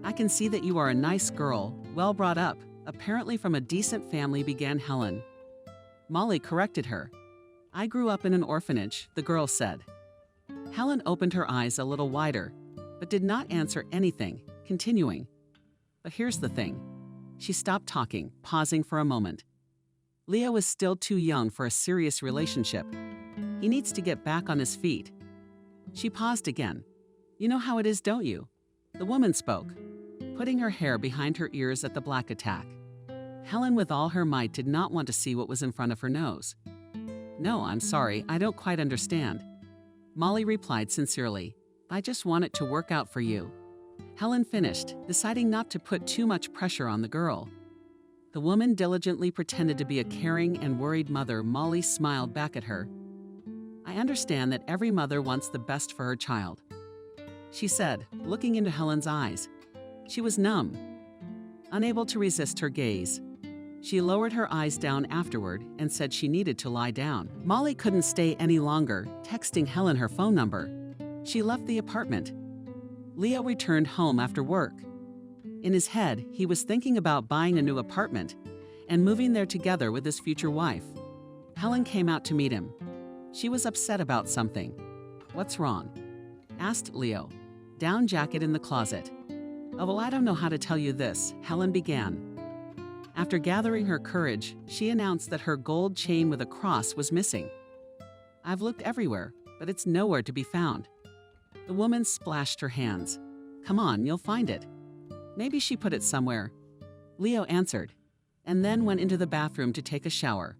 B: "I can see that you are a nice girl, well brought up, apparently from a decent family," began Helen. Molly corrected her. "I grew up in an orphanage," the girl said. Helen opened her eyes a little wider, but did not answer anything, continuing. "But here's the thing." She stopped talking, pausing for a moment. "Leo is still too young for a serious relationship. He needs to get back on his feet." She paused again. "You know how it is, don't you?" The woman spoke, putting her hair behind her ears at the black attack. Helen, with all her might, did not want to see what was in front of her nose. "No, I'm sorry, I don't quite understand." Molly replied sincerely, "I just want it to work out for you." Helen finished, deciding not to put too much pressure on the girl. The woman diligently pretended to be a caring and worried mother. Molly smiled back at her. "I understand that every mother wants the best for her child," she said, looking into Helen's eyes. She was numb, unable to resist her gaze. She lowered her eyes down afterward and said she needed to lie down. Molly couldn't stay any longer, texting Helen her phone number. She left the apartment. Leo returned home after work. In his head, he was thinking about buying a new apartment and moving there together with his future wife. Helen came out to meet him. She was upset about something. "What's wrong?" asked Leo. "Down jacket in the closet." "Oh, well, I don't know how to tell you this," Helen began. After gathering her courage, she announced that her gold chain with a cross was missing. "I've looked everywhere, but it's nowhere to be found." The woman splashed her hands. Come on, you'll find it. Maybe she put it somewhere. Leo answered, and then went into the bathroom to take a shower.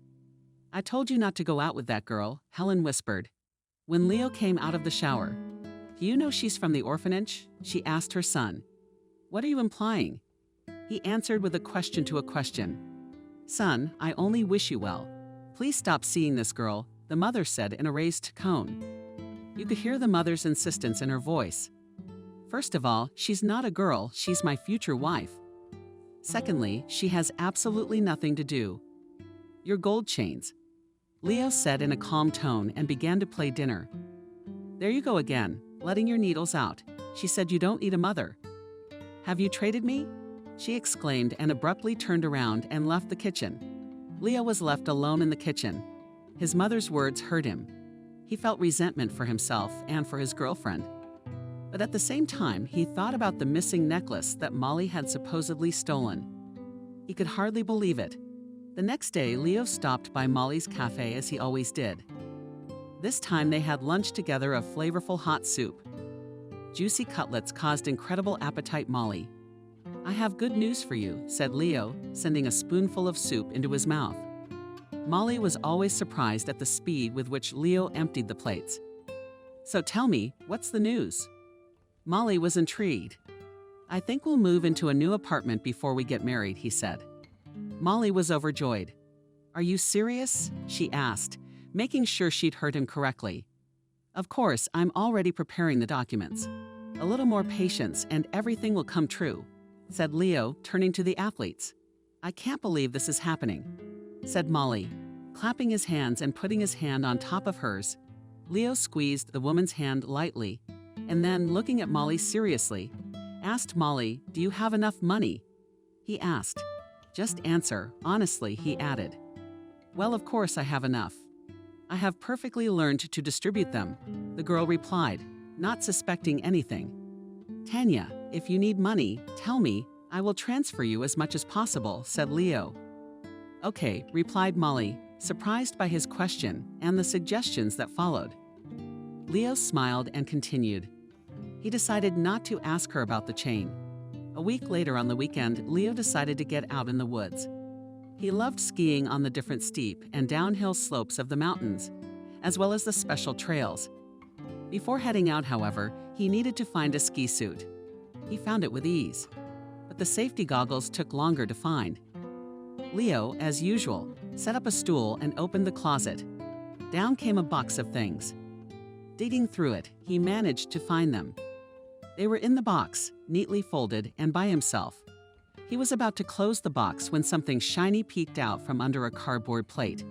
B: I told you not to go out with that girl, Helen whispered. When Leo came out of the shower, do you know she's from the orphanage? She asked her son. What are you implying? He answered with a question to a question. Son, I only wish you well. Please stop seeing this girl, the mother said in a raised tone. You could hear the mother's insistence in her voice. First of all, she's not a girl, she's my future wife. Secondly, she has absolutely nothing to do. Your gold chains, Leo said in a calm tone and began to play dinner. There you go again, letting your needles out. She said you don't need a mother. Have you traded me? She exclaimed and abruptly turned around and left the kitchen. Leo was left alone in the kitchen. His mother's words hurt him. He felt resentment for himself and for his girlfriend. But at the same time, he thought about the missing necklace that Molly had supposedly stolen. He could hardly believe it. The next day, Leo stopped by Molly's cafe as he always did. This time they had lunch together of flavorful hot soup. Juicy cutlets caused incredible appetite Molly. I have good news for you, said Leo, sending a spoonful of soup into his mouth. Molly was always surprised at the speed with which Leo emptied the plates. So tell me, what's the news? Molly was intrigued. I think we'll move into a new apartment before we get married, he said. Molly was overjoyed. Are you serious? She asked, making sure she'd heard him correctly. Of course, I'm already preparing the documents. A little more patience and everything will come true, said Leo, turning to the athletes. I can't believe this is happening, said Molly, clapping his hands and putting his hand on top of hers. Leo squeezed the woman's hand lightly, and then, looking at Molly seriously, asked Molly, do you have enough money? He asked. Just answer, honestly, he added. Well, of course I have enough. I have perfectly learned to distribute them, the girl replied, not suspecting anything. Tanya, if you need money, tell me, I will transfer you as much as possible, said Leo. Okay, replied Molly, surprised by his question and the suggestions that followed. Leo smiled and continued. He decided not to ask her about the chain. A week later on the weekend, Leo decided to get out in the woods. He loved skiing on the different steep and downhill slopes of the mountains, as well as the special trails. Before heading out, however, he needed to find a ski suit. He found it with ease, but the safety goggles took longer to find. Leo, as usual, set up a stool and opened the closet. Down came a box of things. Digging through it, he managed to find them. They were in the box, neatly folded and by himself. He was about to close the box when something shiny peeked out from under a cardboard plate.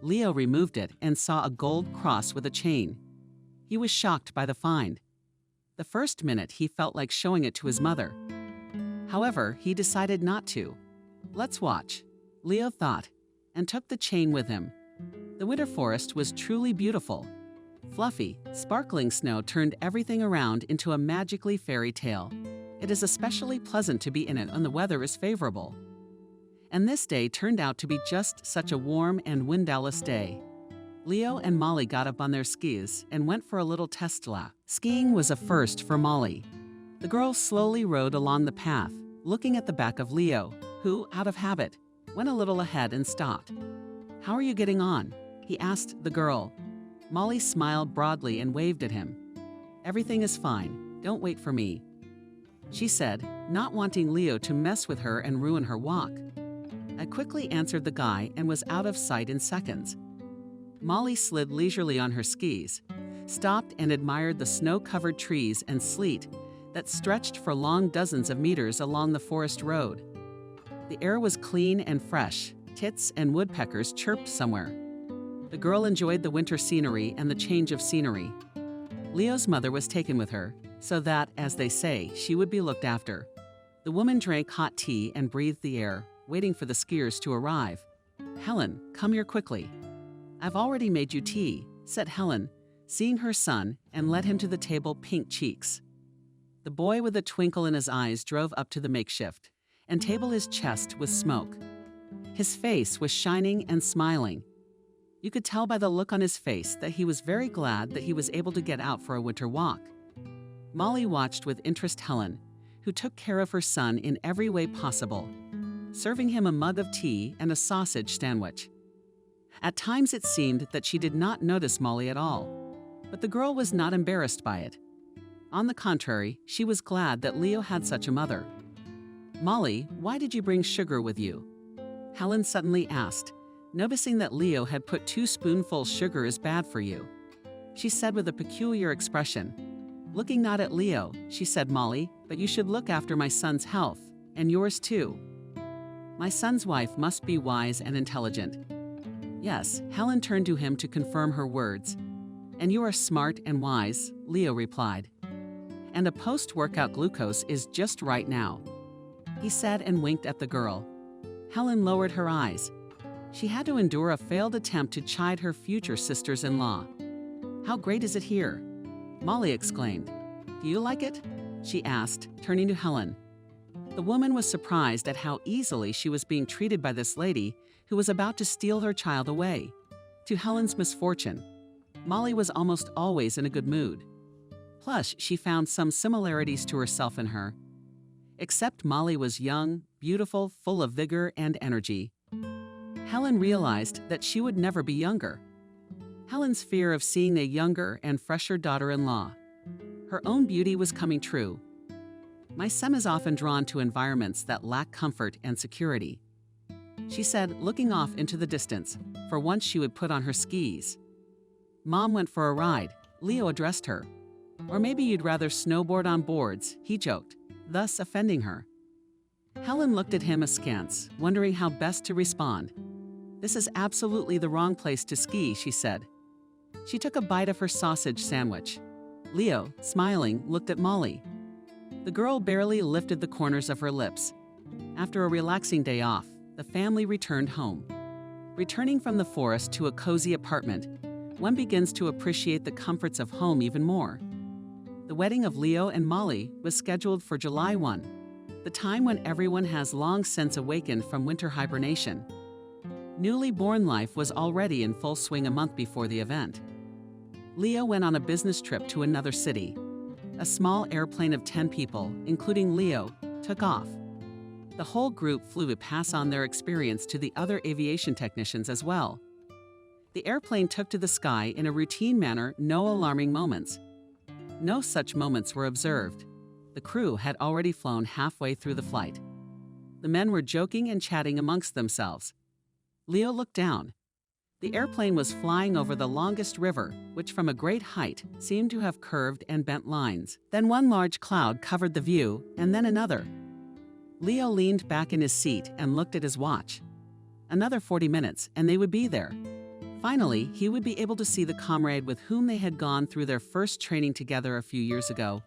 B: Leo removed it and saw a gold cross with a chain. He was shocked by the find. The first minute he felt like showing it to his mother. However, he decided not to. Let's watch, Leo thought, and took the chain with him. The winter forest was truly beautiful. Fluffy, sparkling snow turned everything around into a magically fairy tale. It is especially pleasant to be in it when the weather is favorable. And this day turned out to be just such a warm and windowless day. Leo and Molly got up on their skis and went for a little test lap. Skiing was a first for Molly. The girl slowly rode along the path, looking at the back of Leo, who, out of habit, went a little ahead and stopped. How are you getting on? He asked the girl. Molly smiled broadly and waved at him. Everything is fine. Don't wait for me, she said, not wanting Leo to mess with her and ruin her walk. I quickly answered the guy and was out of sight in seconds. Molly slid leisurely on her skis, stopped and admired the snow-covered trees and sleet that stretched for long dozens of meters along the forest road. The air was clean and fresh. Tits and woodpeckers chirped somewhere. The girl enjoyed the winter scenery and the change of scenery. Leo's mother was taken with her, so that, as they say, she would be looked after. The woman drank hot tea and breathed the air, waiting for the skiers to arrive. Helen, come here quickly. I've already made you tea, said Helen, seeing her son, and led him to the table, pink cheeks. The boy with a twinkle in his eyes drove up to the makeshift and tabled his chest with smoke. His face was shining and smiling. You could tell by the look on his face that he was very glad that he was able to get out for a winter walk. Molly watched with interest Helen, who took care of her son in every way possible, serving him a mug of tea and a sausage sandwich. At times it seemed that she did not notice Molly at all, but the girl was not embarrassed by it. On the contrary, she was glad that Leo had such a mother. "Molly, why did you bring sugar with you?" Helen suddenly asked, noticing that Leo had put 2 spoonfuls sugar is bad for you. She said with a peculiar expression. Looking not at Leo, she said, "Molly, but you should look after my son's health, and yours too. My son's wife must be wise and intelligent." Yes, Helen turned to him to confirm her words. "And you are smart and wise," Leo replied. "And a post-workout glucose is just right now," he said and winked at the girl. Helen lowered her eyes. She had to endure a failed attempt to chide her future sisters-in-law. "How great is it here?" Molly exclaimed. "Do you like it?" she asked, turning to Helen. The woman was surprised at how easily she was being treated by this lady who was about to steal her child away. To Helen's misfortune, Molly was almost always in a good mood. Plus, she found some similarities to herself in her. Except Molly was young, beautiful, full of vigor and energy. Helen realized that she would never be younger. Helen's fear of seeing a younger and fresher daughter-in-law. Her own beauty was coming true. "My son is often drawn to environments that lack comfort and security," she said, looking off into the distance, for once she would put on her skis. "Mom went for a ride," Leo addressed her. "Or maybe you'd rather snowboard on boards," he joked, thus offending her. Helen looked at him askance, wondering how best to respond. "This is absolutely the wrong place to ski," she said. She took a bite of her sausage sandwich. Leo, smiling, looked at Molly. The girl barely lifted the corners of her lips. After a relaxing day off, the family returned home. Returning from the forest to a cozy apartment, one begins to appreciate the comforts of home even more. The wedding of Leo and Molly was scheduled for July 1, the time when everyone has long since awakened from winter hibernation. Newly born life was already in full swing a month before the event. Leo went on a business trip to another city. A small airplane of 10 people, including Leo, took off. The whole group flew to pass on their experience to the other aviation technicians as well. The airplane took to the sky in a routine manner, no alarming moments. No such moments were observed. The crew had already flown halfway through the flight. The men were joking and chatting amongst themselves. Leo looked down. The airplane was flying over the longest river, which from a great height seemed to have curved and bent lines. Then one large cloud covered the view, and then another. Leo leaned back in his seat and looked at his watch. Another 40 minutes, and they would be there. Finally, he would be able to see the comrade with whom they had gone through their first training together a few years ago.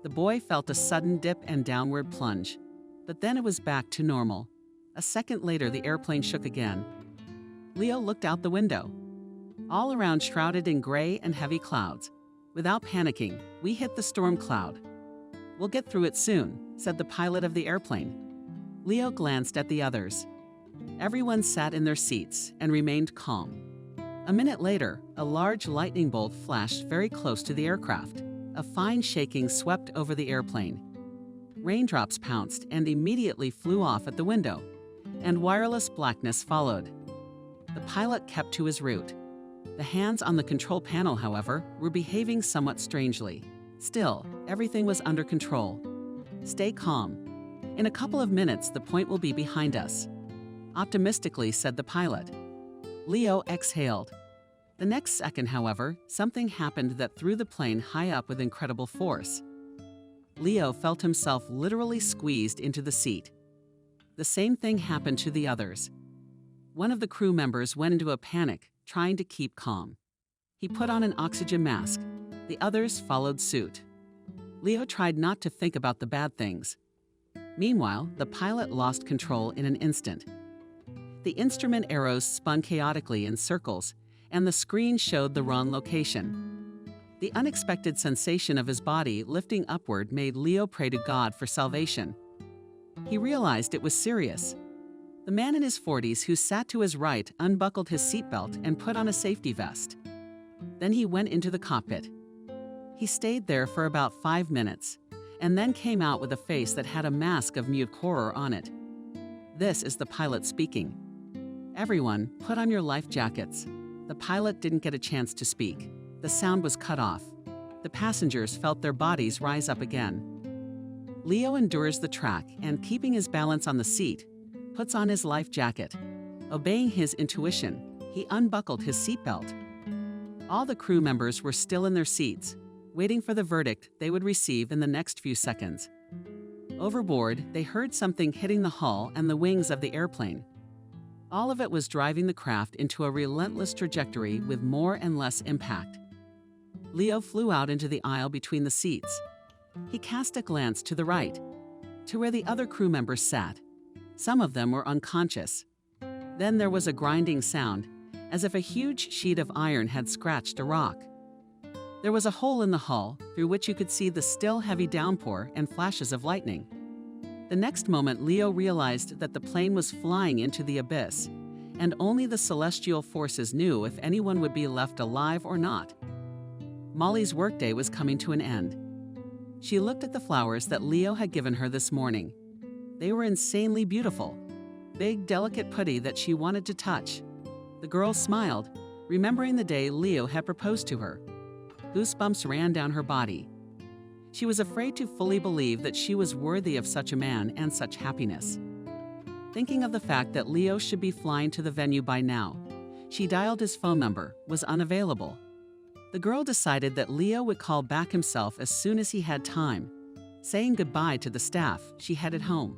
B: The boy felt a sudden dip and downward plunge, but then it was back to normal. A second later, the airplane shook again. Leo looked out the window. All around shrouded in gray and heavy clouds. Without panicking, we hit the storm cloud. "We'll get through it soon," said the pilot of the airplane. Leo glanced at the others. Everyone sat in their seats and remained calm. A minute later, a large lightning bolt flashed very close to the aircraft. A fine shaking swept over the airplane. Raindrops pounced and immediately flew off at the window, and wireless blackness followed. The pilot kept to his route. The hands on the control panel, however, were behaving somewhat strangely. Still, everything was under control. "Stay calm. In a couple of minutes, the point will be behind us," optimistically said the pilot. Leo exhaled. The next second, however, something happened that threw the plane high up with incredible force. Leo felt himself literally squeezed into the seat. The same thing happened to the others. One of the crew members went into a panic, trying to keep calm. He put on an oxygen mask. The others followed suit. Leo tried not to think about the bad things. Meanwhile, the pilot lost control in an instant. The instrument arrows spun chaotically in circles, and the screen showed the wrong location. The unexpected sensation of his body lifting upward made Leo pray to God for salvation. He realized it was serious. The man in his 40s who sat to his right unbuckled his seatbelt and put on a safety vest. Then he went into the cockpit. He stayed there for about 5 minutes, and then came out with a face that had a mask of mute horror on it. This is the pilot speaking. Everyone, put on your life jackets. The pilot didn't get a chance to speak. The sound was cut off. The passengers felt their bodies rise up again. Leo endures the track and, keeping his balance on the seat, puts on his life jacket. Obeying his intuition, he unbuckled his seatbelt. All the crew members were still in their seats, waiting for the verdict they would receive in the next few seconds. Overboard, they heard something hitting the hull and the wings of the airplane. All of it was driving the craft into a relentless trajectory with more and less impact. Leo flew out into the aisle between the seats. He cast a glance to the right, to where the other crew members sat. Some of them were unconscious. Then there was a grinding sound, as if a huge sheet of iron had scratched a rock. There was a hole in the hull through which you could see the still heavy downpour and flashes of lightning. The next moment, Leo realized that the plane was flying into the abyss, and only the celestial forces knew if anyone would be left alive or not. Molly's workday was coming to an end. She looked at the flowers that Leo had given her this morning. They were insanely beautiful, big, delicate putti that she wanted to touch. The girl smiled, remembering the day Leo had proposed to her. Goosebumps ran down her body. She was afraid to fully believe that she was worthy of such a man and such happiness. Thinking of the fact that Leo should be flying to the venue by now, she dialed his phone number, was unavailable. The girl decided that Leo would call back himself as soon as he had time. Saying goodbye to the staff, she headed home.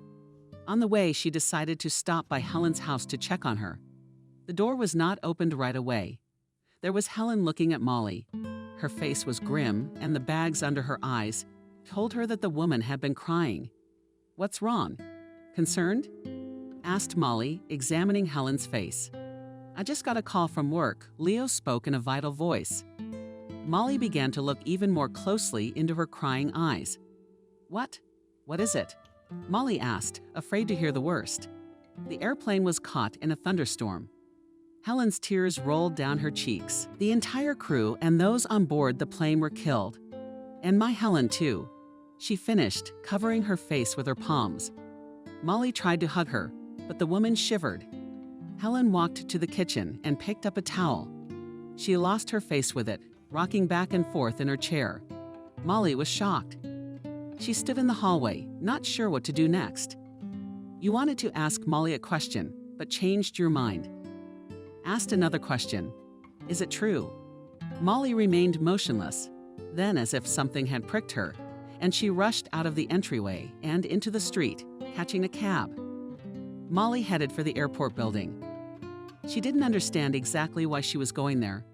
B: On the way, she decided to stop by Helen's house to check on her. The door was not opened right away. There was Helen looking at Molly. Her face was grim, and the bags under her eyes told her that the woman had been crying. "What's wrong? Concerned?" asked Molly, examining Helen's face. "I just got a call from work," Leo spoke in a vital voice. Molly began to look even more closely into her crying eyes. What? What is it?" Molly asked, afraid to hear the worst. The airplane was caught in a thunderstorm. Helen's tears rolled down her cheeks. "The entire crew and those on board the plane were killed. And my Helen, too," she finished, covering her face with her palms. Molly tried to hug her, but the woman shivered. Helen walked to the kitchen and picked up a towel. She lost her face with it, rocking back and forth in her chair. Molly was shocked. She stood in the hallway, not sure what to do next. You wanted to ask Molly a question, but changed your mind. Asked another question. Is it true? Molly remained motionless. Then, as if something had pricked her, and she rushed out of the entryway and into the street, catching a cab. Molly headed for the airport building. She didn't understand exactly why she was going there,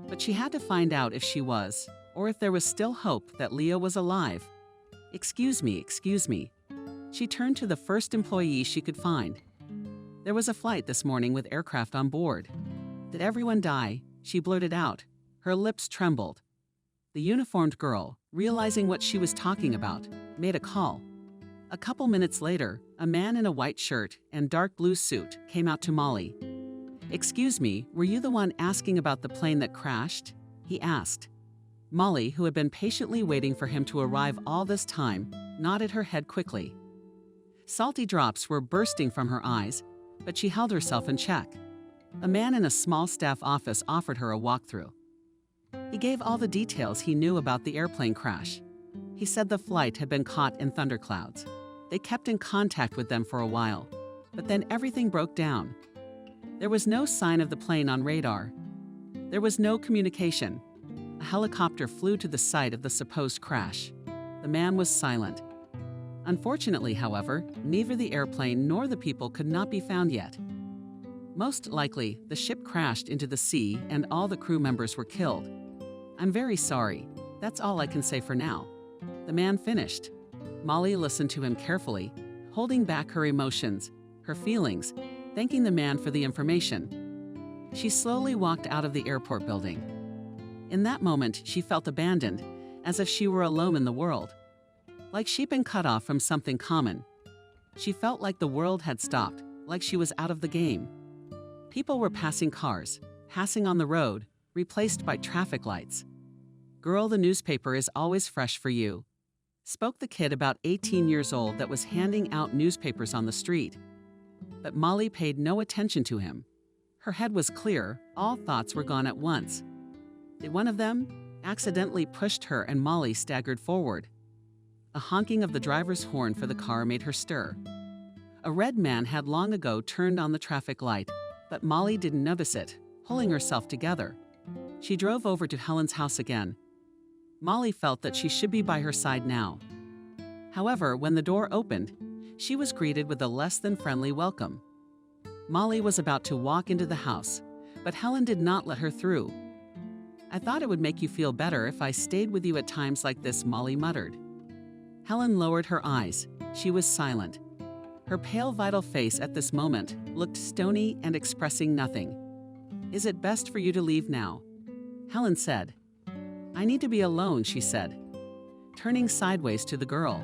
B: but she had to find out if she was, or if there was still hope that Leo was alive. Excuse me. She turned to the first employee she could find. There was a flight this morning with aircraft on board. Did everyone die? She blurted out. Her lips trembled. The uniformed girl, realizing what she was talking about, made a call. A couple minutes later, a man in a white shirt and dark blue suit came out to Molly. Excuse me, were you the one asking about the plane that crashed? He asked. Molly, who had been patiently waiting for him to arrive all this time, nodded her head quickly. Salty drops were bursting from her eyes, but she held herself in check. A man in a small staff office offered her a walkthrough. He gave all the details he knew about the airplane crash. He said the flight had been caught in thunderclouds. They kept in contact with them for a while, but then everything broke down. There was no sign of the plane on radar. There was no communication. A helicopter flew to the site of the supposed crash. The man was silent. Unfortunately, however, neither the airplane nor the people could not be found yet. Most likely, the ship crashed into the sea and all the crew members were killed. I'm very sorry. That's all I can say for now. The man finished. Molly listened to him carefully, holding back her emotions, her feelings, thanking the man for the information. She slowly walked out of the airport building. In that moment, she felt abandoned, as if she were alone in the world. Like she'd been cut off from something common. She felt like the world had stopped, like she was out of the game. People were passing cars, passing on the road, replaced by traffic lights. "Girl, the newspaper is always fresh for you," spoke the kid about 18 years old that was handing out newspapers on the street. But Molly paid no attention to him. Her head was clear, all thoughts were gone at once. Did one of them accidentally pushed her and Molly staggered forward. A honking of the driver's horn for the car made her stir. A red man had long ago turned on the traffic light, but Molly didn't notice it, pulling herself together. She drove over to Helen's house again. Molly felt that she should be by her side now. However, when the door opened, she was greeted with a less than friendly welcome. Molly was about to walk into the house, but Helen did not let her through. "I thought it would make you feel better if I stayed with you at times like this," Molly muttered. Helen lowered her eyes. She was silent. Her pale, vital face at this moment looked stony and expressing nothing. "Is it best for you to leave now?" Helen said. "I need to be alone," she said, turning sideways to the girl.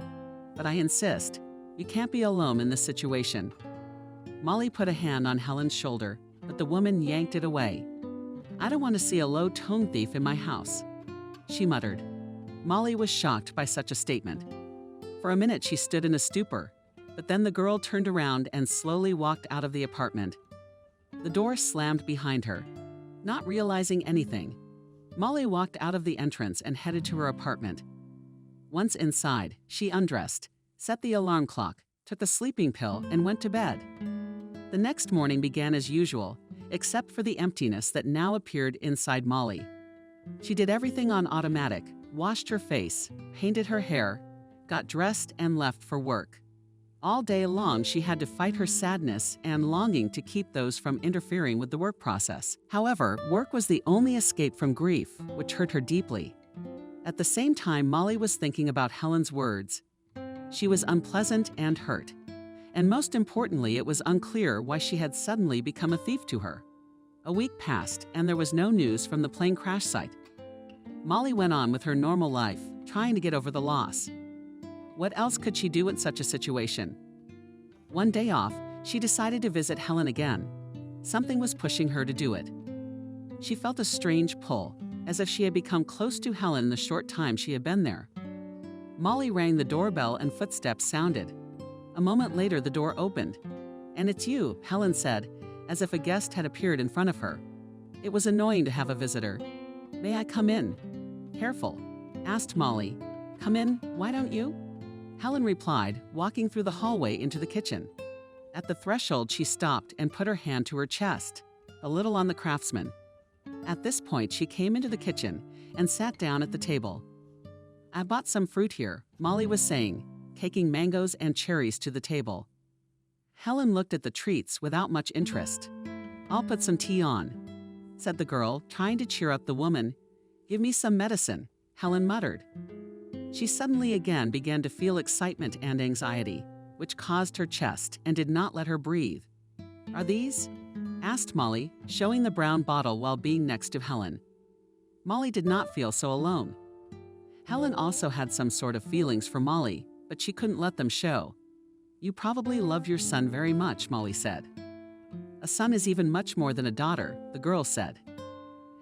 B: "But I insist. You can't be alone in this situation." Molly put a hand on Helen's shoulder, but the woman yanked it away. "I don't want to see a low-tone thief in my house," she muttered. Molly was shocked by such a statement. For a minute she stood in a stupor, but then the girl turned around and slowly walked out of the apartment. The door slammed behind her. Not realizing anything, Molly walked out of the entrance and headed to her apartment. Once inside, she undressed, set the alarm clock, took a sleeping pill, and went to bed. The next morning began as usual, except for the emptiness that now appeared inside Molly. She did everything on automatic, washed her face, painted her hair, got dressed, and left for work. All day long, she had to fight her sadness and longing to keep those from interfering with the work process. However, work was the only escape from grief, which hurt her deeply. At the same time, Molly was thinking about Helen's words. She was unpleasant and hurt. And most importantly, it was unclear why she had suddenly become a thief to her. A week passed, and there was no news from the plane crash site. Molly went on with her normal life, trying to get over the loss. What else could she do in such a situation? One day off, she decided to visit Helen again. Something was pushing her to do it. She felt a strange pull, as if she had become close to Helen in the short time she had been there. Molly rang the doorbell and footsteps sounded. A moment later, the door opened. "And it's you," Helen said, as if a guest had appeared in front of her. It was annoying to have a visitor. "May I come in?" "Careful," asked Molly. "Come in, why don't you?" Helen replied, walking through the hallway into the kitchen. At the threshold, she stopped and put her hand to her chest, a little on the craftsman. At this point, she came into the kitchen and sat down at the table. "I bought some fruit here," Molly was saying, taking mangoes and cherries to the table. Helen looked at the treats without much interest. "I'll put some tea on," said the girl, trying to cheer up the woman. "Give me some medicine," Helen muttered. She suddenly again began to feel excitement and anxiety, which caused her chest and did not let her breathe. "Are these?" asked Molly, showing the brown bottle while being next to Helen. Molly did not feel so alone. Helen also had some sort of feelings for Molly, but she couldn't let them show. "You probably love your son very much," Molly said. "A son is even much more than a daughter," the girl said.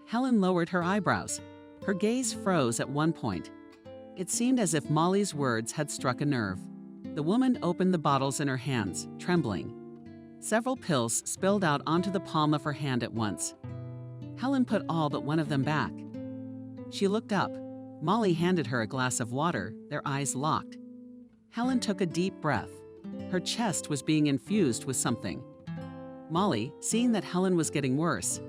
B: Helen lowered her eyebrows. Her gaze froze at one point. It seemed as if Molly's words had struck a nerve. The woman opened the bottles in her hands, trembling. Several pills spilled out onto the palm of her hand at once. Helen put all but one of them back. She looked up. Molly handed her a glass of water, their eyes locked. Helen took a deep breath. Her chest was being infused with something. Molly, seeing that Helen was getting worse,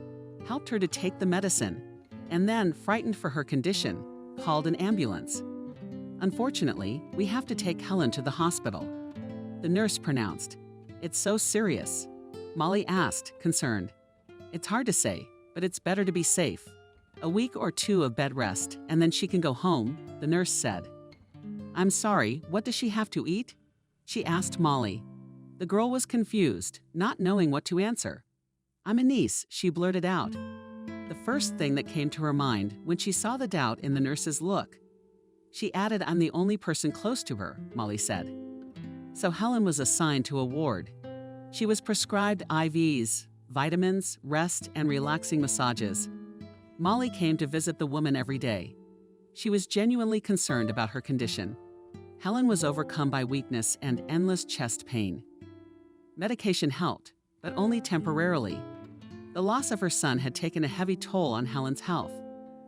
B: helped her to take the medicine, and then, frightened for her condition, called an ambulance. "Unfortunately, we have to take Helen to the hospital," the nurse pronounced. "It's so serious?" Molly asked, concerned. "It's hard to say, but it's better to be safe. A week or two of bed rest, and then she can go home," the nurse said. "I'm sorry, what does she have to eat?" she asked Molly. The girl was confused, not knowing what to answer. "I'm Anise," she blurted out. The first thing that came to her mind when she saw the doubt in the nurse's look. She added, "I'm the only person close to her," Molly said. So Helen was assigned to a ward. She was prescribed IVs, vitamins, rest, and relaxing massages. Molly came to visit the woman every day. She was genuinely concerned about her condition. Helen was overcome by weakness and endless chest pain. Medication helped, but only temporarily. The loss of her son had taken a heavy toll on Helen's health.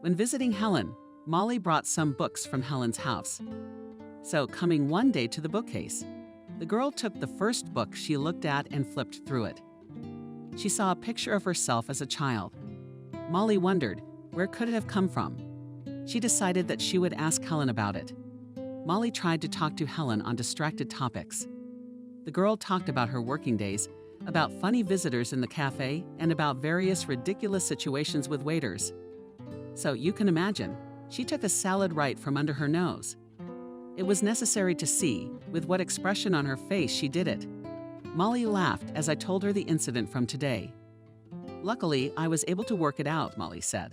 B: When visiting Helen, Molly brought some books from Helen's house. So, coming one day to the bookcase, the girl took the first book she looked at and flipped through it. She saw a picture of herself as a child. Molly wondered, where could it have come from? She decided that she would ask Helen about it. Molly tried to talk to Helen on distracted topics. The girl talked about her working days, about funny visitors in the cafe, and about various ridiculous situations with waiters. So you can imagine, she took a salad right from under her nose. It was necessary to see with what expression on her face she did it. Molly laughed as I told her the incident from today. Luckily, I was able to work it out, Molly said.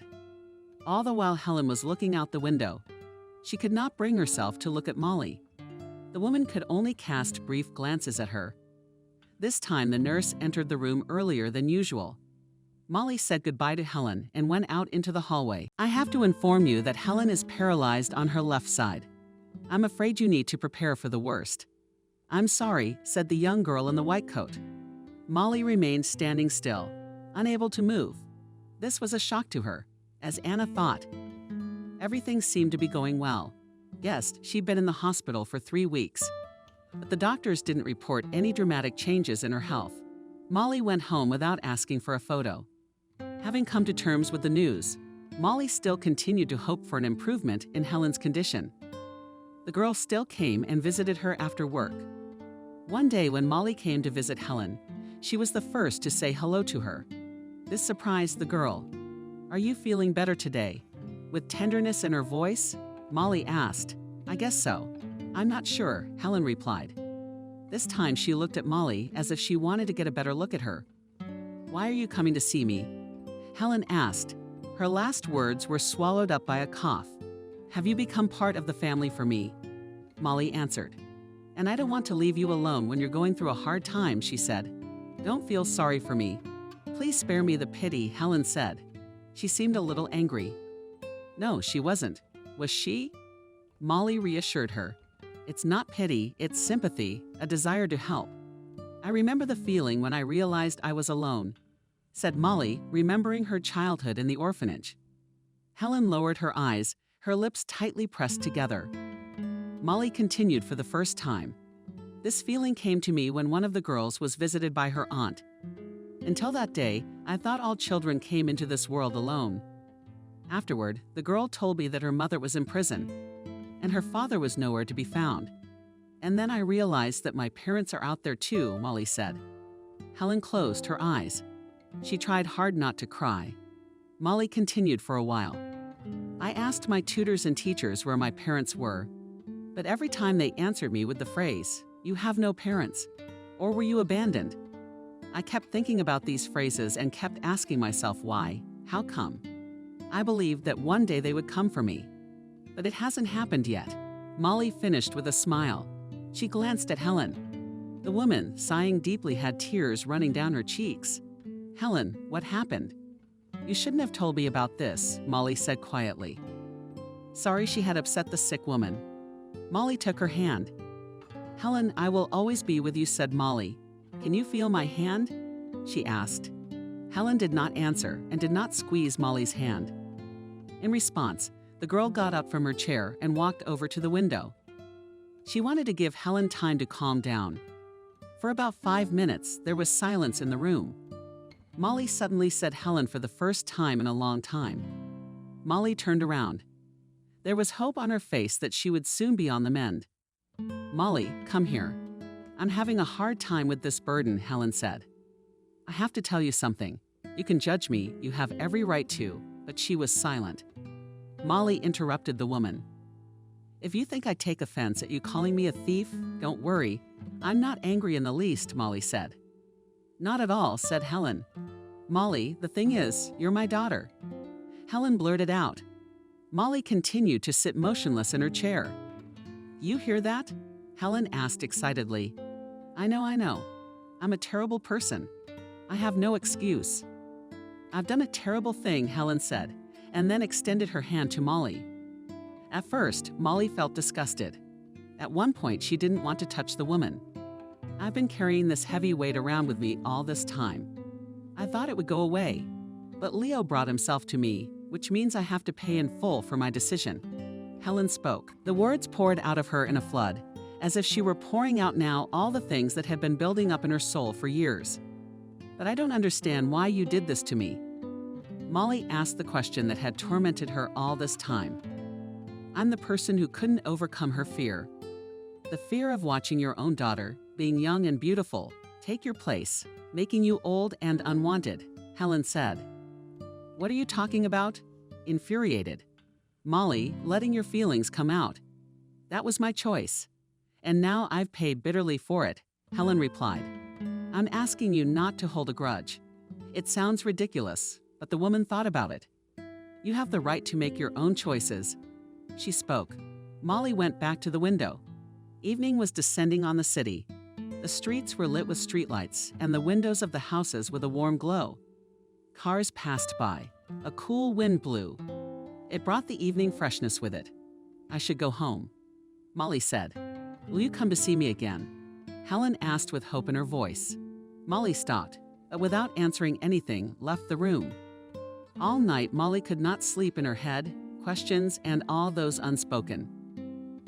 B: All the while Helen was looking out the window. She could not bring herself to look at Molly. The woman could only cast brief glances at her. This time the nurse entered the room earlier than usual. Molly said goodbye to Helen and went out into the hallway. I have to inform you that Helen is paralyzed on her left side. I'm afraid you need to prepare for the worst. I'm sorry, said the young girl in the white coat. Molly remained standing still, unable to move. This was a shock to her, as Anna thought. Everything seemed to be going well. Yes, she'd been in the hospital for 3 weeks. But the doctors didn't report any dramatic changes in her health. Molly went home without asking for a photo. Having come to terms with the news, Molly still continued to hope for an improvement in Helen's condition. The girl still came and visited her after work. One day when Molly came to visit Helen, she was the first to say hello to her. This surprised the girl. Are you feeling better today? With tenderness in her voice, Molly asked. I guess so. I'm not sure, Helen replied. This time she looked at Molly as if she wanted to get a better look at her. Why are you coming to see me? Helen asked. Her last words were swallowed up by a cough. Have you become part of the family for me? Molly answered. And I don't want to leave you alone when you're going through a hard time, she said. Don't feel sorry for me. Please spare me the pity, Helen said. She seemed a little angry. No, she wasn't. Was she? Molly reassured her. It's not pity, it's sympathy, a desire to help. I remember the feeling when I realized I was alone, said Molly, remembering her childhood in the orphanage. Helen lowered her eyes, her lips tightly pressed together. Molly continued for the first time. This feeling came to me when one of the girls was visited by her aunt. Until that day, I thought all children came into this world alone. Afterward, the girl told me that her mother was in prison, and her father was nowhere to be found. And then I realized that my parents are out there too, Molly said. Helen closed her eyes. She tried hard not to cry. Molly continued for a while. I asked my tutors and teachers where my parents were, but every time they answered me with the phrase, "You have no parents," or "Were you abandoned?" I kept thinking about these phrases and kept asking myself why, how come? I believed that one day they would come for me. But it hasn't happened yet. Molly finished with a smile. She glanced at Helen. The woman, sighing deeply, had tears running down her cheeks. Helen, what happened? You shouldn't have told me about this, Molly said quietly. Sorry she had upset the sick woman. Molly took her hand. Helen, I will always be with you, said Molly. Can you feel my hand? She asked. Helen did not answer and did not squeeze Molly's hand. In response, the girl got up from her chair and walked over to the window. She wanted to give Helen time to calm down. For about 5 minutes, there was silence in the room. Molly suddenly said Helen for the first time in a long time. Molly turned around. There was hope on her face that she would soon be on the mend. Molly, come here. I'm having a hard time with this burden, Helen said. I have to tell you something. You can judge me, you have every right to, but she was silent. Molly interrupted the woman. If you think I take offense at you calling me a thief, don't worry. I'm not angry in the least, Molly said. Not at all, said Helen. Molly, the thing is, you're my daughter. Helen blurted out. Molly continued to sit motionless in her chair. You hear that? Helen asked excitedly. I know. I'm a terrible person. I have no excuse. I've done a terrible thing, Helen said, and then extended her hand to Molly. At first, Molly felt disgusted. At one point, she didn't want to touch the woman. I've been carrying this heavy weight around with me all this time. I thought it would go away, but Leo brought himself to me, which means I have to pay in full for my decision. Helen spoke. The words poured out of her in a flood, as if she were pouring out now all the things that had been building up in her soul for years. But I don't understand why you did this to me. Molly asked the question that had tormented her all this time. I'm the person who couldn't overcome her fear. The fear of watching your own daughter, being young and beautiful, take your place, making you old and unwanted, Helen said. What are you talking about? Infuriated. Molly, letting your feelings come out. That was my choice. And now I've paid bitterly for it, Helen replied. I'm asking you not to hold a grudge. It sounds ridiculous, but the woman thought about it. You have the right to make your own choices. She spoke. Molly went back to the window. Evening was descending on the city. The streets were lit with streetlights and the windows of the houses with a warm glow. Cars passed by. A cool wind blew. It brought the evening freshness with it. I should go home. Molly said. Will you come to see me again? Helen asked with hope in her voice. Molly stopped, but without answering anything, left the room. All night, Molly could not sleep in her head, questions and all those unspoken.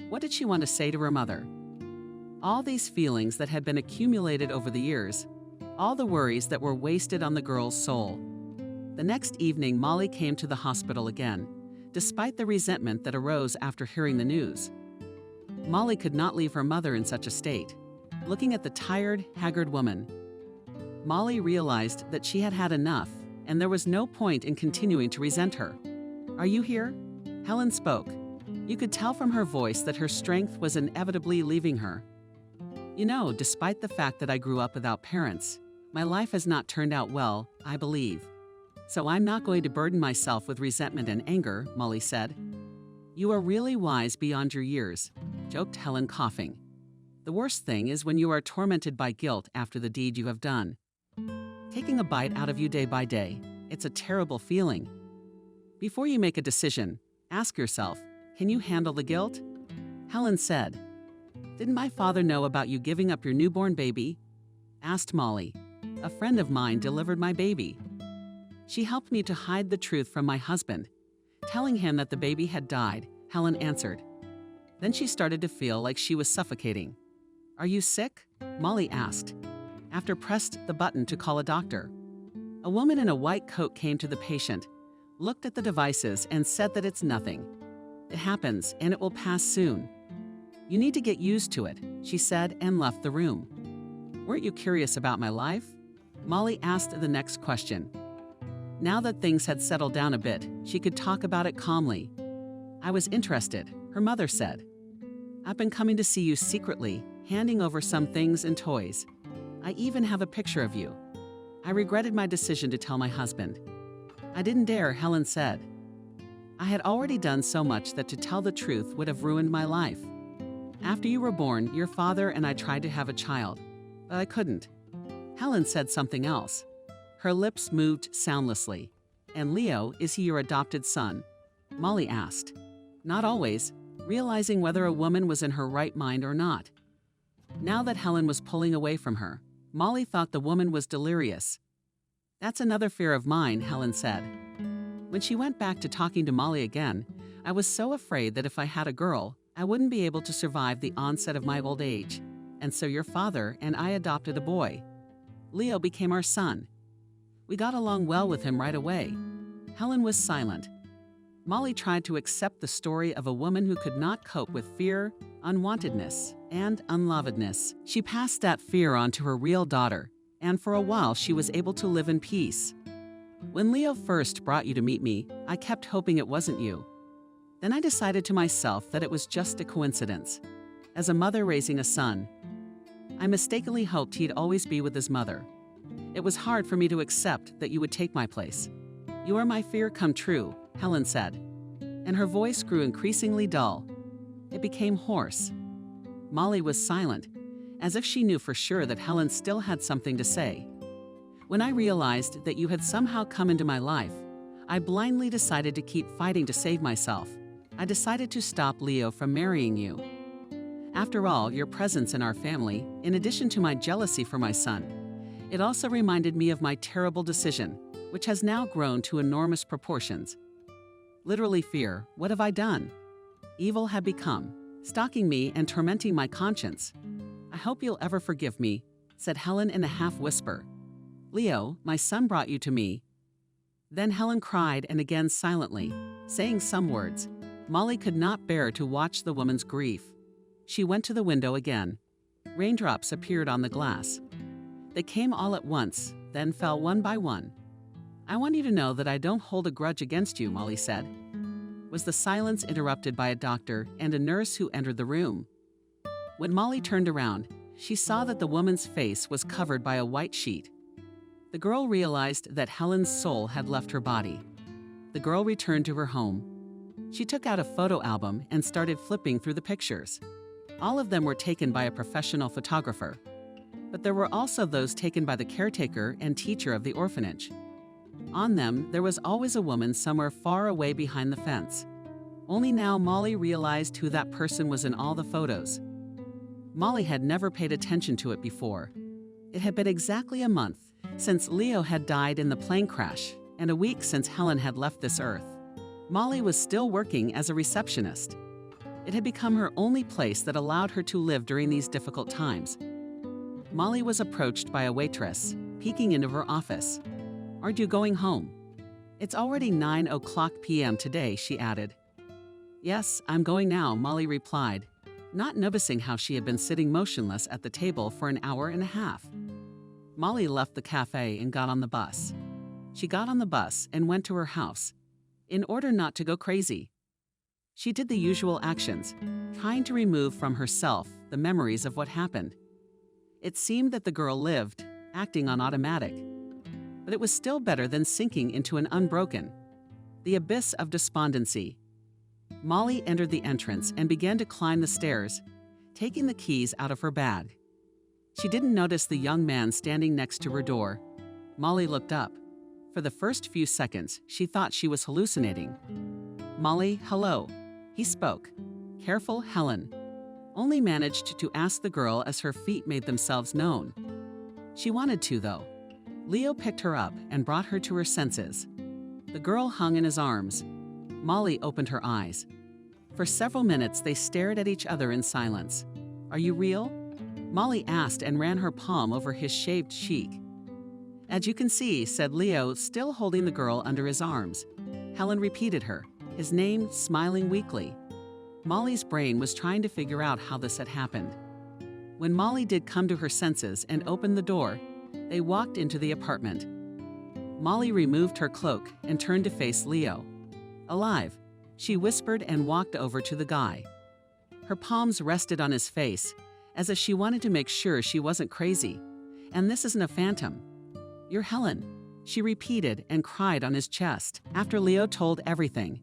B: What did she want to say to her mother? All these feelings that had been accumulated over the years, all the worries that were wasted on the girl's soul. The next evening, Molly came to the hospital again, despite the resentment that arose after hearing the news. Molly could not leave her mother in such a state. Looking at the tired, haggard woman, Molly realized that she had had enough, and there was no point in continuing to resent her. Are you here? Helen spoke. You could tell from her voice that her strength was inevitably leaving her. You know, despite the fact that I grew up without parents, my life has not turned out well, I believe. So I'm not going to burden myself with resentment and anger, Molly said. You are really wise beyond your years, joked Helen, coughing. The worst thing is when you are tormented by guilt after the deed you have done. Taking a bite out of you day by day, it's a terrible feeling. Before you make a decision, ask yourself, can you handle the guilt? Helen said. Didn't my father know about you giving up your newborn baby? Asked Molly. A friend of mine delivered my baby. She helped me to hide the truth from my husband, telling him that the baby had died, Helen answered. Then she started to feel like she was suffocating. Are you sick? Molly asked, after pressed the button to call a doctor. A woman in a white coat came to the patient, looked at the devices and said that it's nothing. It happens and it will pass soon. You need to get used to it, she said and left the room. Weren't you curious about my life? Molly asked the next question. Now that things had settled down a bit, she could talk about it calmly. I was interested, her mother said. I've been coming to see you secretly, handing over some things and toys. I even have a picture of you. I regretted my decision to tell my husband. I didn't dare, Helen said. I had already done so much that to tell the truth would have ruined my life. After you were born, your father and I tried to have a child, but I couldn't. Helen said something else. Her lips moved soundlessly. And Leo, is he your adopted son? Molly asked. Not always, realizing whether a woman was in her right mind or not. Now that Helen was pulling away from her, Molly thought the woman was delirious. That's another fear of mine, Helen said. When she went back to talking to Molly again, I was so afraid that if I had a girl, I wouldn't be able to survive the onset of my old age. And so your father and I adopted a boy. Leo became our son. We got along well with him right away. Helen was silent. Molly tried to accept the story of a woman who could not cope with fear, unwantedness, and unlovedness. She passed that fear on to her real daughter, and for a while she was able to live in peace. When Leo first brought you to meet me, I kept hoping it wasn't you. Then I decided to myself that it was just a coincidence. As a mother raising a son, I mistakenly hoped he'd always be with his mother. It was hard for me to accept that you would take my place. You are my fear come true, Helen said, and her voice grew increasingly dull. It became hoarse. Molly was silent, as if she knew for sure that Helen still had something to say. When I realized that you had somehow come into my life, I blindly decided to keep fighting to save myself. I decided to stop Leo from marrying you. After all, your presence in our family, in addition to my jealousy for my son, it also reminded me of my terrible decision, which has now grown to enormous proportions. Literally fear, what have I done? Evil had become, stalking me and tormenting my conscience. I hope you'll ever forgive me, said Helen in a half-whisper. Leo, my son brought you to me. Then Helen cried and again silently, saying some words. Molly could not bear to watch the woman's grief. She went to the window again. Raindrops appeared on the glass. They came all at once, then fell one by one. I want you to know that I don't hold a grudge against you, Molly said. Was the silence interrupted by a doctor and a nurse who entered the room? When Molly turned around, she saw that the woman's face was covered by a white sheet. The girl realized that Helen's soul had left her body. The girl returned to her home. She took out a photo album and started flipping through the pictures. All of them were taken by a professional photographer, but there were also those taken by the caretaker and teacher of the orphanage. On them, there was always a woman somewhere far away behind the fence. Only now Molly realized who that person was in all the photos. Molly had never paid attention to it before. It had been exactly a month since Leo had died in the plane crash and a week since Helen had left this earth. Molly was still working as a receptionist. It had become her only place that allowed her to live during these difficult times. Molly was approached by a waitress, peeking into her office. Aren't you going home? It's already 9:00 p.m. today, she added. Yes, I'm going now, Molly replied, not noticing how she had been sitting motionless at the table for an hour and a half. Molly left the cafe and got on the bus. She got on the bus and went to her house, in order not to go crazy. She did the usual actions, trying to remove from herself the memories of what happened. It seemed that the girl lived, acting on automatic. But it was still better than sinking into an unbroken, the abyss of despondency. Molly entered the entrance and began to climb the stairs, taking the keys out of her bag. She didn't notice the young man standing next to her door. Molly looked up. For the first few seconds, she thought she was hallucinating. Molly, hello. He spoke. Careful, Helen. Only managed to ask the girl as her feet made themselves known. She wanted to, though. Leo picked her up and brought her to her senses. The girl hung in his arms. Molly opened her eyes. For several minutes, they stared at each other in silence. Are you real? Molly asked and ran her palm over his shaved cheek. As you can see, said Leo, still holding the girl under his arms. Helen repeated her, his name smiling weakly. Molly's brain was trying to figure out how this had happened. When Molly did come to her senses and opened the door, they walked into the apartment. Molly removed her cloak and turned to face Leo. Alive, she whispered and walked over to the guy. Her palms rested on his face, as if she wanted to make sure she wasn't crazy. And this isn't a phantom. You're Helen, she repeated and cried on his chest after Leo told everything.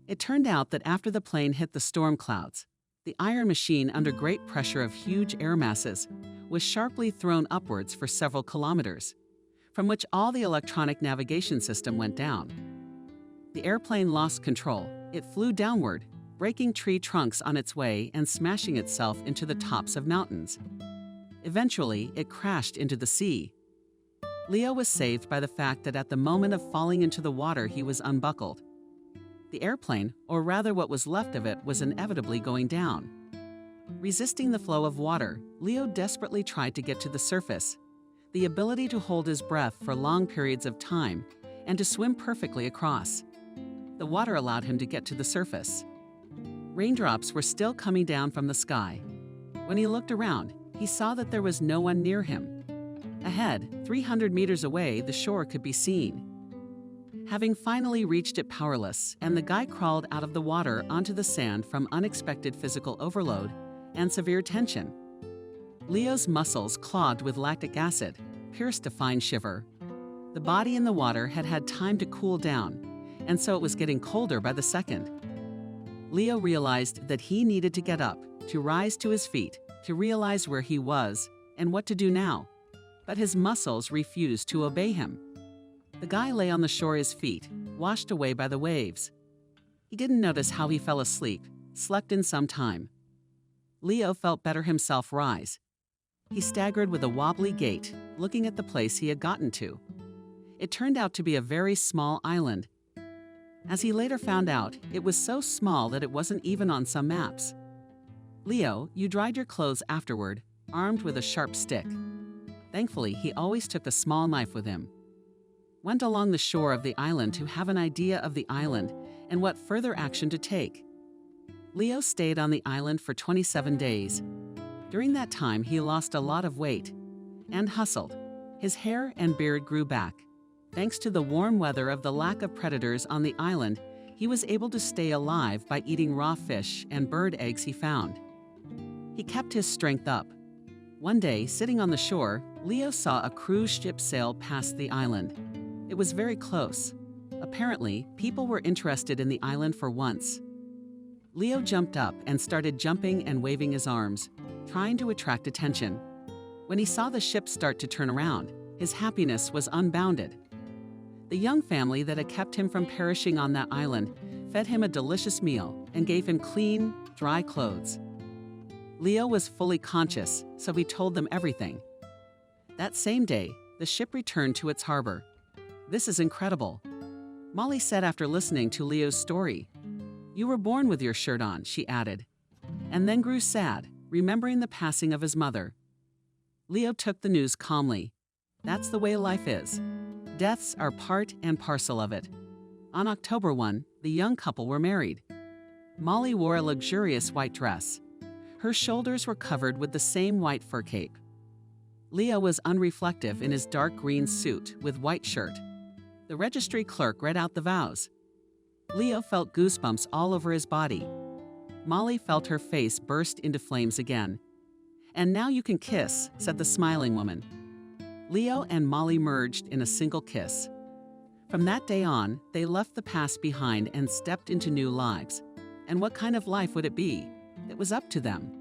B: It turned out that after the plane hit the storm clouds, the iron machine, under great pressure of huge air masses, was sharply thrown upwards for several kilometers, from which all the electronic navigation system went down. The airplane lost control. It flew downward, breaking tree trunks on its way and smashing itself into the tops of mountains. Eventually, it crashed into the sea. Leo was saved by the fact that at the moment of falling into the water, he was unbuckled. The airplane, or rather what was left of it, was inevitably going down. Resisting the flow of water, Leo desperately tried to get to the surface. The ability to hold his breath for long periods of time and to swim perfectly across. The water allowed him to get to the surface. Raindrops were still coming down from the sky. When he looked around, he saw that there was no one near him. Ahead, 300 meters away, the shore could be seen. Having finally reached it powerless, and the guy crawled out of the water onto the sand from unexpected physical overload and severe tension. Leo's muscles, clogged with lactic acid, pierced a fine shiver. The body in the water had had time to cool down, and so it was getting colder by the second. Leo realized that he needed to get up, to rise to his feet, to realize where he was and what to do now, but his muscles refused to obey him. The guy lay on the shore, his feet washed away by the waves. He didn't notice how he fell asleep, slept in some time. Leo felt better himself rise. He staggered with a wobbly gait, looking at the place he had gotten to. It turned out to be a very small island. As he later found out, it was so small that it wasn't even on some maps. Leo, you dried your clothes afterward, armed with a sharp stick. Thankfully, he always took a small knife with him. Went along the shore of the island to have an idea of the island and what further action to take. Leo stayed on the island for 27 days. During that time, he lost a lot of weight and hustled. His hair and beard grew back. Thanks to the warm weather of the lack of predators on the island, he was able to stay alive by eating raw fish and bird eggs he found. He kept his strength up. One day, sitting on the shore, Leo saw a cruise ship sail past the island. It was very close. Apparently, people were interested in the island for once. Leo jumped up and started jumping and waving his arms, trying to attract attention. When he saw the ship start to turn around, his happiness was unbounded. The young family that had kept him from perishing on that island fed him a delicious meal and gave him clean, dry clothes. Leo was fully conscious, so he told them everything. That same day, the ship returned to its harbor. "This is incredible," Molly said after listening to Leo's story. "You were born with your shirt on," she added, and then grew sad, remembering the passing of his mother. Leo took the news calmly. That's the way life is. Deaths are part and parcel of it. On October 1, the young couple were married. Molly wore a luxurious white dress. Her shoulders were covered with the same white fur cape. Leo was unreflective in his dark green suit with white shirt. The registry clerk read out the vows. Leo felt goosebumps all over his body. Molly felt her face burst into flames again. "And now you can kiss," said the smiling woman. Leo and Molly merged in a single kiss. From that day on, they left the past behind and stepped into new lives. And what kind of life would it be? It was up to them.